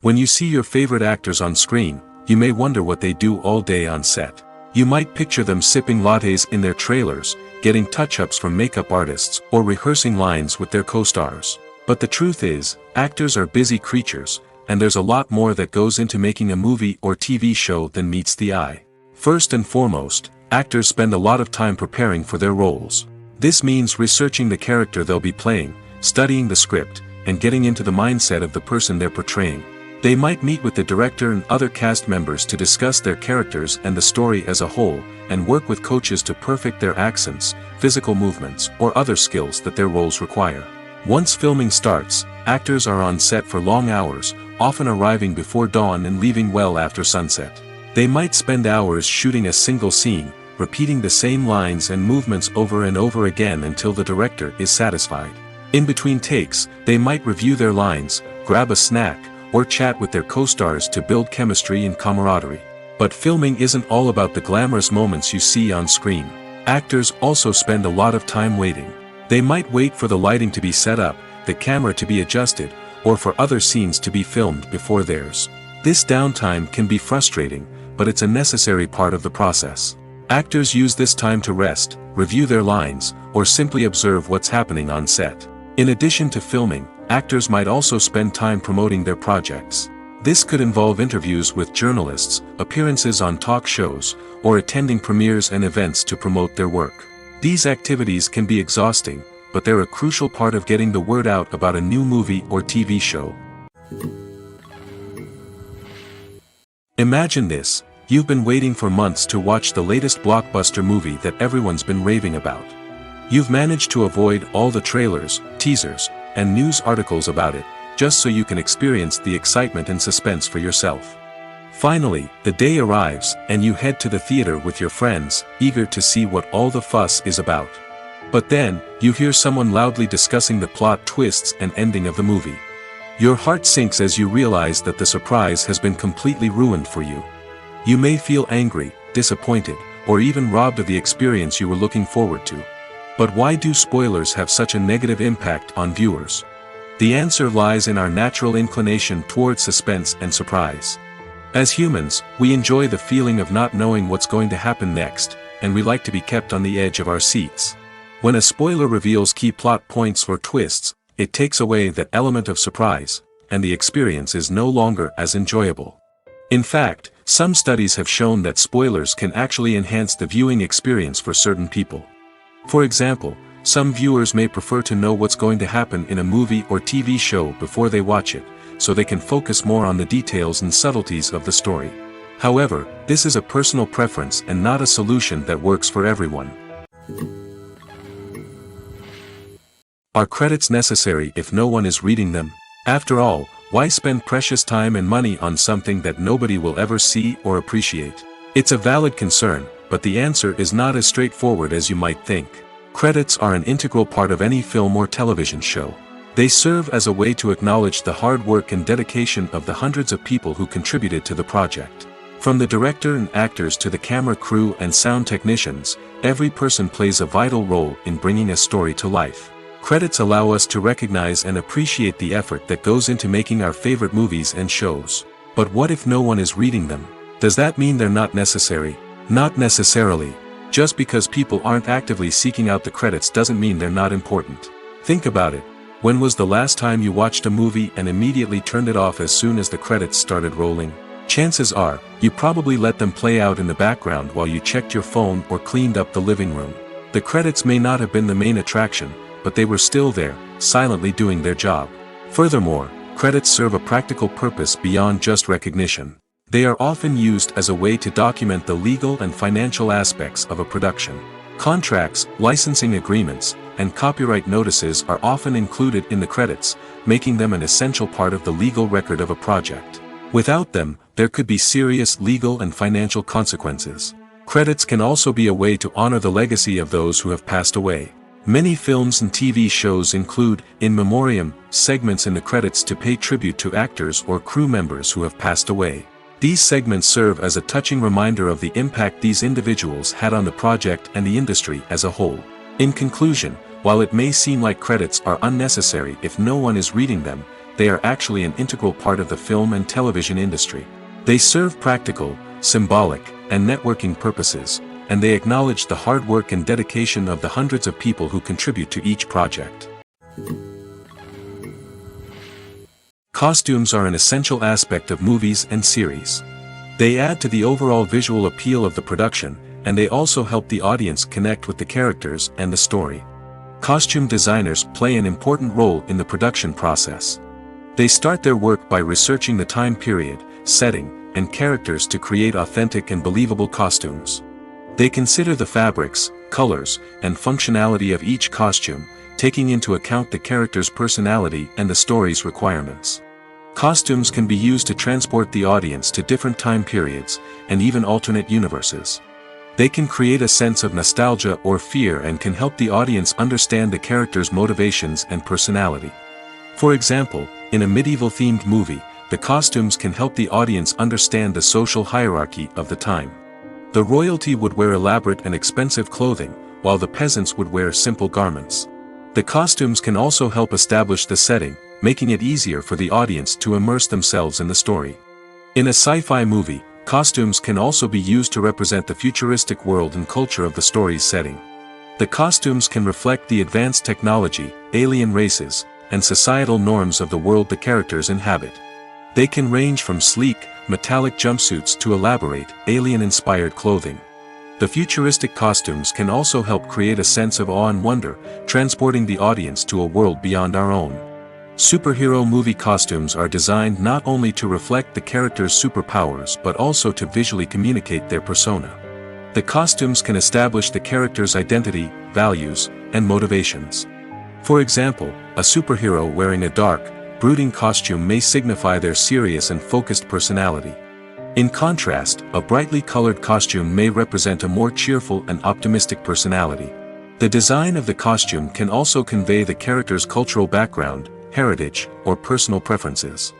Speaker 1: When you see your favorite actors on screen, you may wonder what they do all day on set. You might picture them sipping lattes in their trailers, getting touch-ups from makeup artists, or rehearsing lines with their co-stars. But the truth is, actors are busy creatures, and there's a lot more that goes into making a movie or TV show than meets the eye. First and foremost, actors spend a lot of time preparing for their roles. This means researching the character they'll be playing, studying the script, and getting into the mindset of the person they're portraying. They might meet with the director and other cast members to discuss their characters and the story as a whole, and work with coaches to perfect their accents, physical movements, or other skills that their roles require. Once filming starts, actors are on set for long hours, often arriving before dawn and leaving well after sunset. They might spend hours shooting a single scene, repeating the same lines and movements over and over again until the director is satisfied. In between takes, they might review their lines, grab a snack, or chat with their co-stars to build chemistry and camaraderie. But filming isn't all about the glamorous moments you see on screen. Actors also spend a lot of time waiting. They might wait for the lighting to be set up, the camera to be adjusted, or for other scenes to be filmed before theirs. This downtime can be frustrating, but it's a necessary part of the process. Actors use this time to rest, review their lines, or simply observe what's happening on set. In addition to filming, actors might also spend time promoting their projects. This could involve interviews with journalists, appearances on talk shows, or attending premieres and events to promote their work. These activities can be exhausting, but they're a crucial part of getting the word out about a new movie or TV show. Imagine this: you've been waiting for months to watch the latest blockbuster movie that everyone's been raving about. You've managed to avoid all the trailers, teasers, and news articles about it, just so you can experience the excitement and suspense for yourself. Finally, the day arrives, and you head to the theater with your friends, eager to see what all the fuss is about. But then, you hear someone loudly discussing the plot twists and ending of the movie. Your heart sinks as you realize that the surprise has been completely ruined for you. You may feel angry, disappointed, or even robbed of the experience you were looking forward to. But why do spoilers have such a negative impact on viewers? The answer lies in our natural inclination toward suspense and surprise. As humans, we enjoy the feeling of not knowing what's going to happen next, and we like to be kept on the edge of our seats. When a spoiler reveals key plot points or twists, it takes away that element of surprise, and the experience is no longer as enjoyable. In fact, some studies have shown that spoilers can actually enhance the viewing experience for certain people. For example, some viewers may prefer to know what's going to happen in a movie or TV show before they watch it, so they can focus more on the details and subtleties of the story. However, this is a personal preference and not a solution that works for everyone. Are credits necessary if no one is reading them? After all, why spend precious time and money on something that nobody will ever see or appreciate? It's a valid concern, but the answer is not as straightforward as you might think. Credits are an integral part of any film or television show. They serve as a way to acknowledge the hard work and dedication of the hundreds of people who contributed to the project. From the director and actors to the camera crew and sound technicians, every person plays a vital role in bringing a story to life. Credits allow us to recognize and appreciate the effort that goes into making our favorite movies and shows. But what if no one is reading them? Does that mean they're not necessary? Not necessarily. Just because people aren't actively seeking out the credits doesn't mean they're not important. Think about it. When was the last time you watched a movie and immediately turned it off as soon as the credits started rolling? Chances are, you probably let them play out in the background while you checked your phone or cleaned up the living room. The credits may not have been the main attraction, but they were still there, silently doing their job. Furthermore, credits serve a practical purpose beyond just recognition. They are often used as a way to document the legal and financial aspects of a production. Contracts, licensing agreements, and copyright notices are often included in the credits, making them an essential part of the legal record of a project. Without them, there could be serious legal and financial consequences. Credits can also be a way to honor the legacy of those who have passed away. Many films and TV shows include, in memoriam, segments in the credits to pay tribute to actors or crew members who have passed away. These segments serve as a touching reminder of the impact these individuals had on the project and the industry as a whole. In conclusion, while it may seem like credits are unnecessary if no one is reading them, they are actually an integral part of the film and television industry. They serve practical, symbolic, and networking purposes, and they acknowledge the hard work and dedication of the hundreds of people who contribute to each project. Costumes are an essential aspect of movies and series. They add to the overall visual appeal of the production, and they also help the audience connect with the characters and the story. Costume designers play an important role in the production process. They start their work by researching the time period, setting, and characters to create authentic and believable costumes. They consider the fabrics, colors, and functionality of each costume, taking into account the character's personality and the story's requirements. Costumes can be used to transport the audience to different time periods, and even alternate universes. They can create a sense of nostalgia or fear and can help the audience understand the character's motivations and personality. For example, in a medieval-themed movie, the costumes can help the audience understand the social hierarchy of the time. The royalty would wear elaborate and expensive clothing, while the peasants would wear simple garments. The costumes can also help establish the setting, making it easier for the audience to immerse themselves in the story. In a sci-fi movie, costumes can also be used to represent the futuristic world and culture of the story's setting. The costumes can reflect the advanced technology, alien races, and societal norms of the world the characters inhabit. They can range from sleek, metallic jumpsuits to elaborate, alien-inspired clothing. The futuristic costumes can also help create a sense of awe and wonder, transporting the audience to a world beyond our own. Superhero movie costumes are designed not only to reflect the character's superpowers but also to visually communicate their persona. The costumes can establish the character's identity, values, and motivations. For example, a superhero wearing a dark, brooding costume may signify their serious and focused personality. In contrast, a brightly colored costume may represent a more cheerful and optimistic personality. The design of the costume can also convey the character's cultural background, heritage, or personal preferences.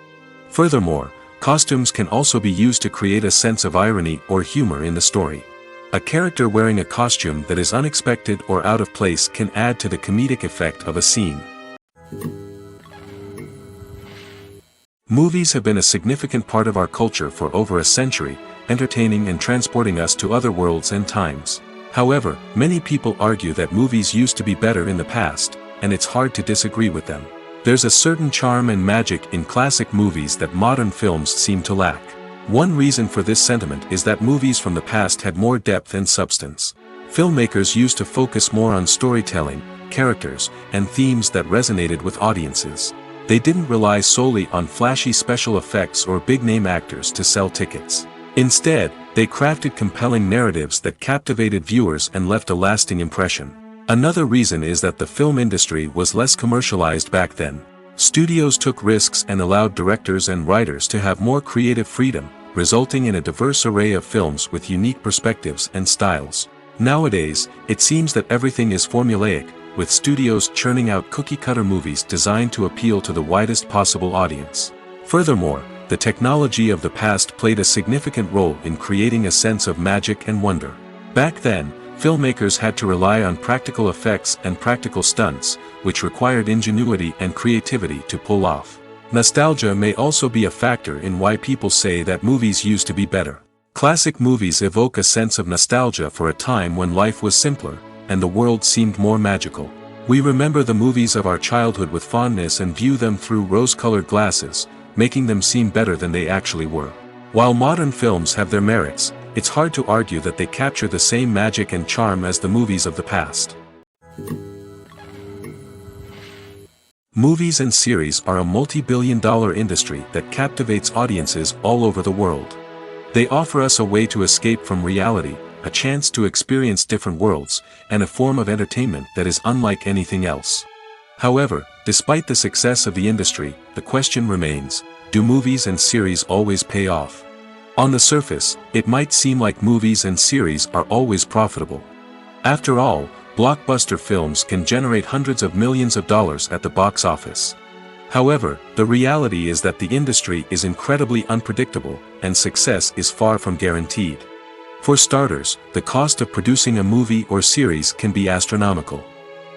Speaker 1: Furthermore, costumes can also be used to create a sense of irony or humor in the story. A character wearing a costume that is unexpected or out of place can add to the comedic effect of a scene. Movies have been a significant part of our culture for over a century, entertaining and transporting us to other worlds and times. However, many people argue that movies used to be better in the past, and it's hard to disagree with them. There's a certain charm and magic in classic movies that modern films seem to lack. One reason for this sentiment is that movies from the past had more depth and substance. Filmmakers used to focus more on storytelling, characters, and themes that resonated with audiences. They didn't rely solely on flashy special effects or big-name actors to sell tickets. Instead, they crafted compelling narratives that captivated viewers and left a lasting impression. Another reason is that the film industry was less commercialized back then. Studios took risks and allowed directors and writers to have more creative freedom, resulting in a diverse array of films with unique perspectives and styles. Nowadays, it seems that everything is formulaic, with studios churning out cookie-cutter movies designed to appeal to the widest possible audience. Furthermore, the technology of the past played a significant role in creating a sense of magic and wonder. Back then, filmmakers had to rely on practical effects and practical stunts, which required ingenuity and creativity to pull off. Nostalgia may also be a factor in why people say that movies used to be better. Classic movies evoke a sense of nostalgia for a time when life was simpler, and the world seemed more magical. We remember the movies of our childhood with fondness and view them through rose-colored glasses, making them seem better than they actually were. While modern films have their merits, it's hard to argue that they capture the same magic and charm as the movies of the past. Movies and series are a multi-billion-dollar industry that captivates audiences all over the world. They offer us a way to escape from reality, a chance to experience different worlds, and a form of entertainment that is unlike anything else. However, despite the success of the industry, the question remains, do movies and series always pay off? On the surface, it might seem like movies and series are always profitable. After all, blockbuster films can generate hundreds of millions of dollars at the box office. However, the reality is that the industry is incredibly unpredictable, and success is far from guaranteed. For starters, the cost of producing a movie or series can be astronomical.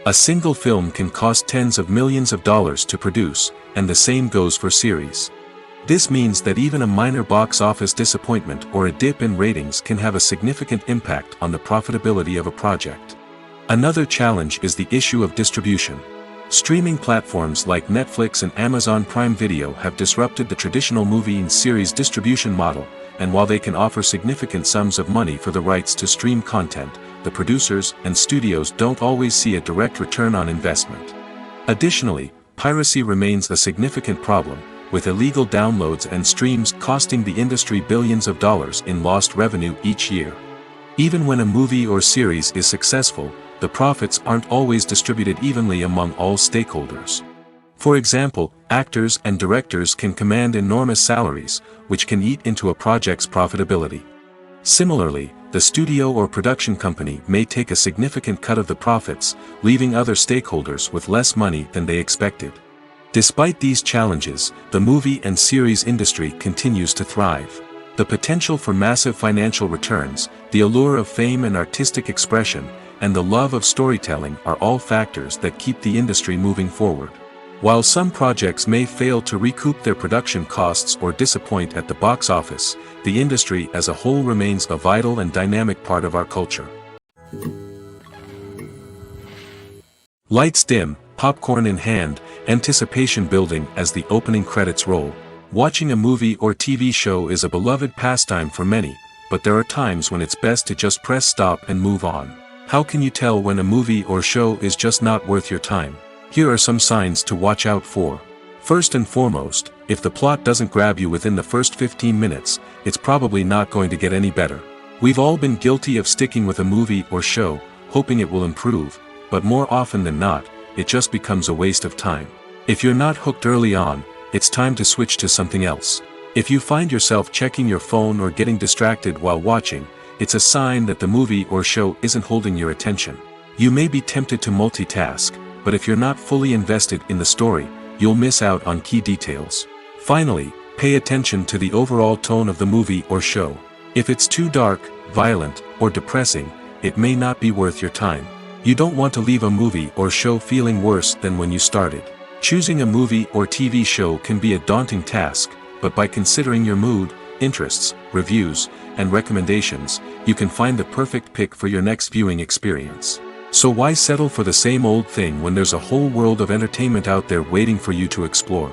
Speaker 1: A single film can cost tens of millions of dollars to produce, and the same goes for series. This means that even a minor box office disappointment or a dip in ratings can have a significant impact on the profitability of a project. Another challenge is the issue of distribution. Streaming platforms like Netflix and Amazon Prime Video have disrupted the traditional movie and series distribution model, and while they can offer significant sums of money for the rights to stream content, the producers and studios don't always see a direct return on investment. Additionally, piracy remains a significant problem, with illegal downloads and streams costing the industry billions of dollars in lost revenue each year. Even when a movie or series is successful, the profits aren't always distributed evenly among all stakeholders. For example, actors and directors can command enormous salaries, which can eat into a project's profitability. Similarly, the studio or production company may take a significant cut of the profits, leaving other stakeholders with less money than they expected. Despite these challenges, the movie and series industry continues to thrive. The potential for massive financial returns, the allure of fame and artistic expression, and the love of storytelling are all factors that keep the industry moving forward. While some projects may fail to recoup their production costs or disappoint at the box office, the industry as a whole remains a vital and dynamic part of our culture. Lights dim, popcorn in hand, anticipation building as the opening credits roll. Watching a movie or TV show is a beloved pastime for many, but there are times when it's best to just press stop and move on. How can you tell when a movie or show is just not worth your time? Here are some signs to watch out for. First and foremost, if the plot doesn't grab you within the first 15 minutes, it's probably not going to get any better. We've all been guilty of sticking with a movie or show, hoping it will improve, but more often than not, it just becomes a waste of time. If you're not hooked early on, it's time to switch to something else. If you find yourself checking your phone or getting distracted while watching, it's a sign that the movie or show isn't holding your attention. You may be tempted to multitask, but if you're not fully invested in the story, you'll miss out on key details. Finally, pay attention to the overall tone of the movie or show. If it's too dark, violent, or depressing, it may not be worth your time. You don't want to leave a movie or show feeling worse than when you started. Choosing a movie or TV show can be a daunting task, but by considering your mood, interests, reviews, and recommendations, you can find the perfect pick for your next viewing experience. So why settle for the same old thing when there's a whole world of entertainment out there waiting for you to explore?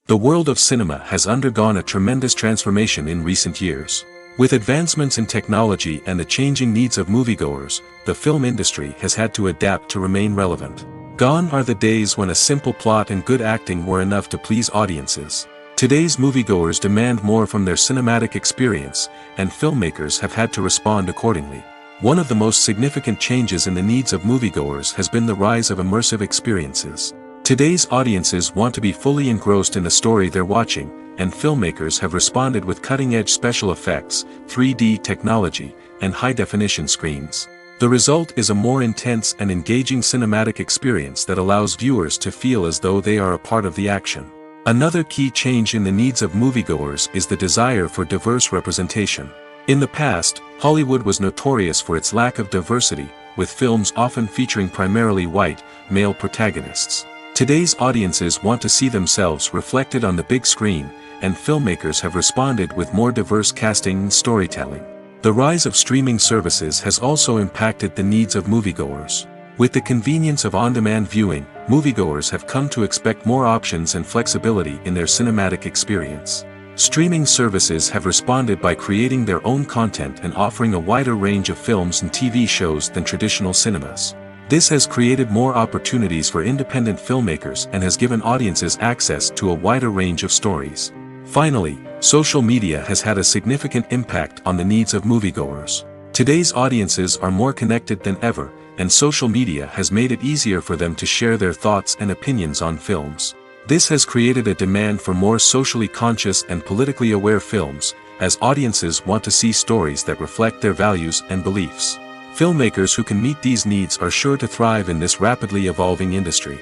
Speaker 1: The world of cinema has undergone a tremendous transformation in recent years. With advancements in technology and the changing needs of moviegoers, the film industry has had to adapt to remain relevant. Gone are the days when a simple plot and good acting were enough to please audiences. Today's moviegoers demand more from their cinematic experience, and filmmakers have had to respond accordingly. One of the most significant changes in the needs of moviegoers has been the rise of immersive experiences. Today's audiences want to be fully engrossed in the story they're watching, and filmmakers have responded with cutting-edge special effects, 3D technology, and high-definition screens. The result is a more intense and engaging cinematic experience that allows viewers to feel as though they are a part of the action. Another key change in the needs of moviegoers is the desire for diverse representation. In the past, Hollywood was notorious for its lack of diversity, with films often featuring primarily white, male protagonists. Today's audiences want to see themselves reflected on the big screen, and filmmakers have responded with more diverse casting and storytelling. The rise of streaming services has also impacted the needs of moviegoers. With the convenience of on-demand viewing, moviegoers have come to expect more options and flexibility in their cinematic experience. Streaming services have responded by creating their own content and offering a wider range of films and TV shows than traditional cinemas. This has created more opportunities for independent filmmakers and has given audiences access to a wider range of stories. Finally, social media has had a significant impact on the needs of moviegoers. Today's audiences are more connected than ever, and social media has made it easier for them to share their thoughts and opinions on films. This has created a demand for more socially conscious and politically aware films, as audiences want to see stories that reflect their values and beliefs. Filmmakers who can meet these needs are sure to thrive in this rapidly evolving industry.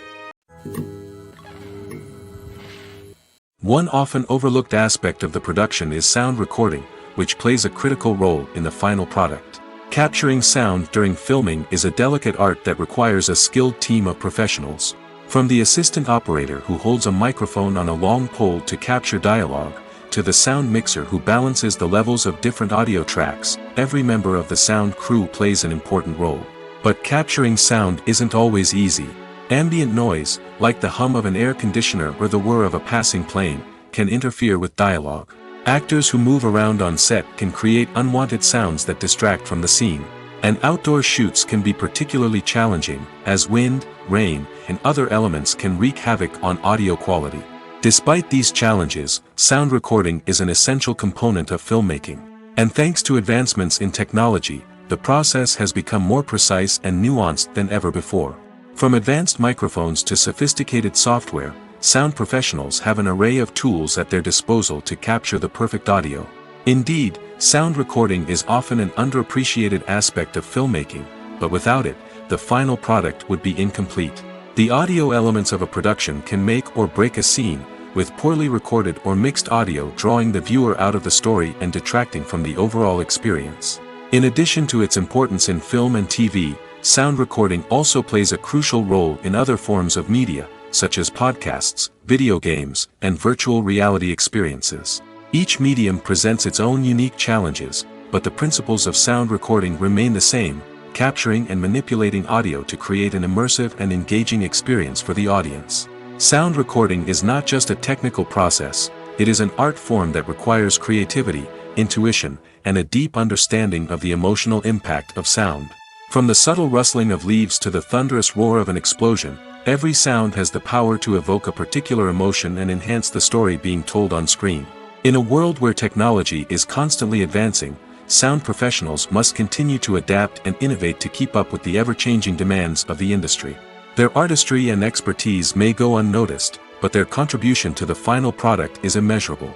Speaker 1: One often overlooked aspect of the production is sound recording, which plays a critical role in the final product. Capturing sound during filming is a delicate art that requires a skilled team of professionals. From the assistant operator who holds a microphone on a long pole to capture dialogue, to the sound mixer who balances the levels of different audio tracks, every member of the sound crew plays an important role. But capturing sound isn't always easy. Ambient noise, like the hum of an air conditioner or the whir of a passing plane, can interfere with dialogue. Actors who move around on set can create unwanted sounds that distract from the scene. And outdoor shoots can be particularly challenging, as wind, rain, and other elements can wreak havoc on audio quality. Despite these challenges, sound recording is an essential component of filmmaking. And thanks to advancements in technology, the process has become more precise and nuanced than ever before. From advanced microphones to sophisticated software, sound professionals have an array of tools at their disposal to capture the perfect audio. Indeed, sound recording is often an underappreciated aspect of filmmaking, but without it, the final product would be incomplete. The audio elements of a production can make or break a scene, with poorly recorded or mixed audio drawing the viewer out of the story and detracting from the overall experience. In addition to its importance in film and TV, sound recording also plays a crucial role in other forms of media, such as podcasts, video games, and virtual reality experiences. Each medium presents its own unique challenges, but the principles of sound recording remain the same, capturing and manipulating audio to create an immersive and engaging experience for the audience. Sound recording is not just a technical process, it is an art form that requires creativity, intuition, and a deep understanding of the emotional impact of sound. From the subtle rustling of leaves to the thunderous roar of an explosion, every sound has the power to evoke a particular emotion and enhance the story being told on screen. In a world where technology is constantly advancing, sound professionals must continue to adapt and innovate to keep up with the ever-changing demands of the industry. Their artistry and expertise may go unnoticed, but their contribution to the final product is immeasurable.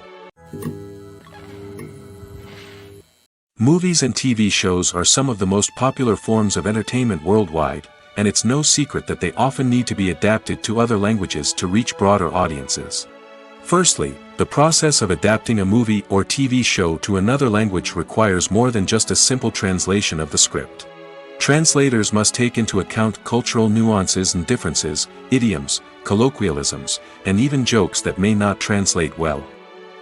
Speaker 1: Movies and TV shows are some of the most popular forms of entertainment worldwide, and it's no secret that they often need to be adapted to other languages to reach broader audiences. Firstly, the process of adapting a movie or TV show to another language requires more than just a simple translation of the script. Translators must take into account cultural nuances and differences, idioms, colloquialisms, and even jokes that may not translate well.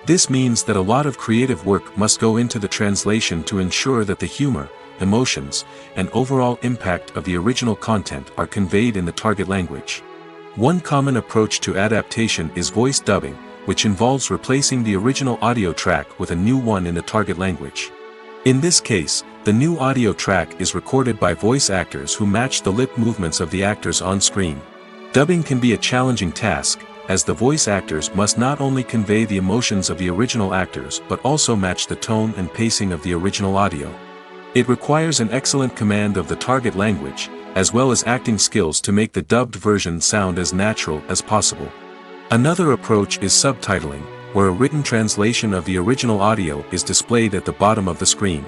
Speaker 1: This means that a lot of creative work must go into the translation to ensure that the humor, emotions, and overall impact of the original content are conveyed in the target language. One common approach to adaptation is voice dubbing, which involves replacing the original audio track with a new one in the target language. In this case, the new audio track is recorded by voice actors who match the lip movements of the actors on screen. Dubbing can be a challenging task, as the voice actors must not only convey the emotions of the original actors but also match the tone and pacing of the original audio. It requires an excellent command of the target language, as well as acting skills to make the dubbed version sound as natural as possible. Another approach is subtitling, where a written translation of the original audio is displayed at the bottom of the screen.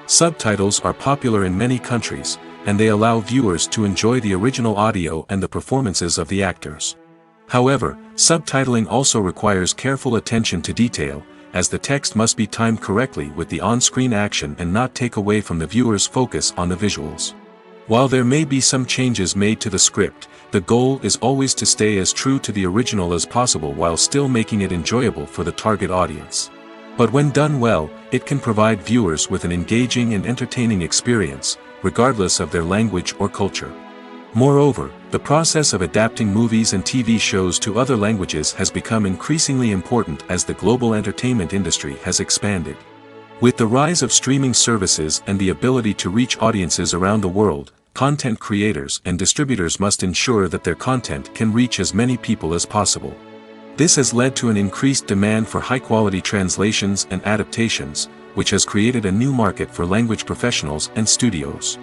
Speaker 1: Subtitles are popular in many countries, and they allow viewers to enjoy the original audio and the performances of the actors. However, subtitling also requires careful attention to detail, as the text must be timed correctly with the on-screen action and not take away from the viewer's focus on the visuals. While there may be some changes made to the script, the goal is always to stay as true to the original as possible while still making it enjoyable for the target audience. But when done well, it can provide viewers with an engaging and entertaining experience, regardless of their language or culture. Moreover, the process of adapting movies and TV shows to other languages has become increasingly important as the global entertainment industry has expanded. With the rise of streaming services and the ability to reach audiences around the world, content creators and distributors must ensure that their content can reach as many people as possible. This has led to an increased demand for high-quality translations and adaptations, which has created a new market for language professionals and studios.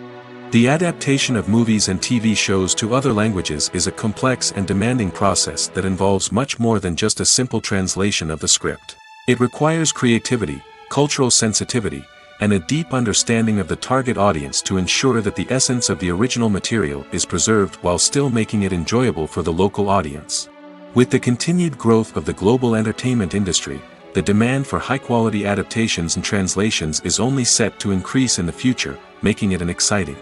Speaker 1: The adaptation of movies and TV shows to other languages is a complex and demanding process that involves much more than just a simple translation of the script. It requires creativity, cultural sensitivity, and a deep understanding of the target audience to ensure that the essence of the original material is preserved while still making it enjoyable for the local audience. With the continued growth of the global entertainment industry, the demand for high-quality adaptations and translations is only set to increase in the future, making it an exciting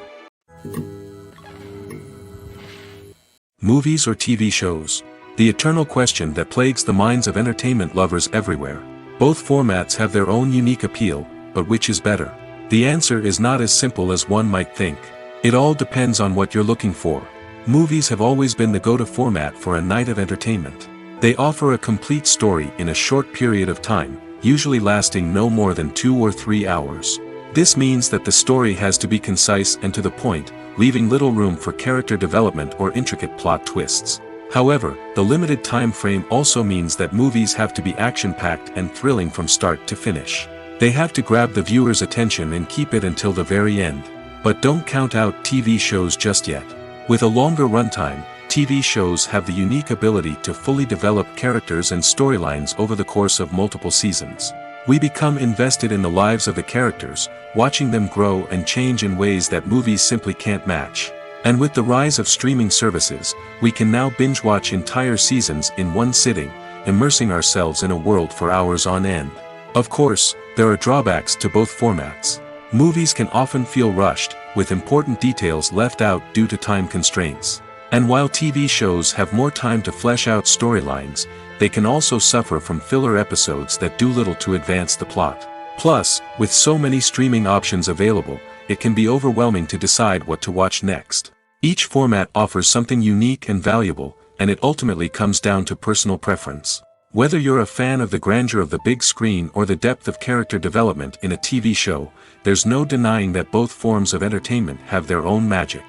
Speaker 1: movies or TV shows. The eternal question that plagues the minds of entertainment lovers everywhere. Both formats have their own unique appeal, but which is better? The answer is not as simple as one might think. It all depends on what you're looking for. Movies have always been the go-to format for a night of entertainment. They offer a complete story in a short period of time, usually lasting no more than 2 or 3 hours. This means that the story has to be concise and to the point, leaving little room for character development or intricate plot twists. However, the limited time frame also means that movies have to be action-packed and thrilling from start to finish. They have to grab the viewer's attention and keep it until the very end. But don't count out TV shows just yet. With a longer runtime, TV shows have the unique ability to fully develop characters and storylines over the course of multiple seasons. We become invested in the lives of the characters, watching them grow and change in ways that movies simply can't match. And with the rise of streaming services, we can now binge-watch entire seasons in one sitting, immersing ourselves in a world for hours on end. Of course, there are drawbacks to both formats. Movies can often feel rushed, with important details left out due to time constraints. And while TV shows have more time to flesh out storylines, they can also suffer from filler episodes that do little to advance the plot. Plus, with so many streaming options available, it can be overwhelming to decide what to watch next. Each format offers something unique and valuable, and it ultimately comes down to personal preference. Whether you're a fan of the grandeur of the big screen or the depth of character development in a TV show, there's no denying that both forms of entertainment have their own magic.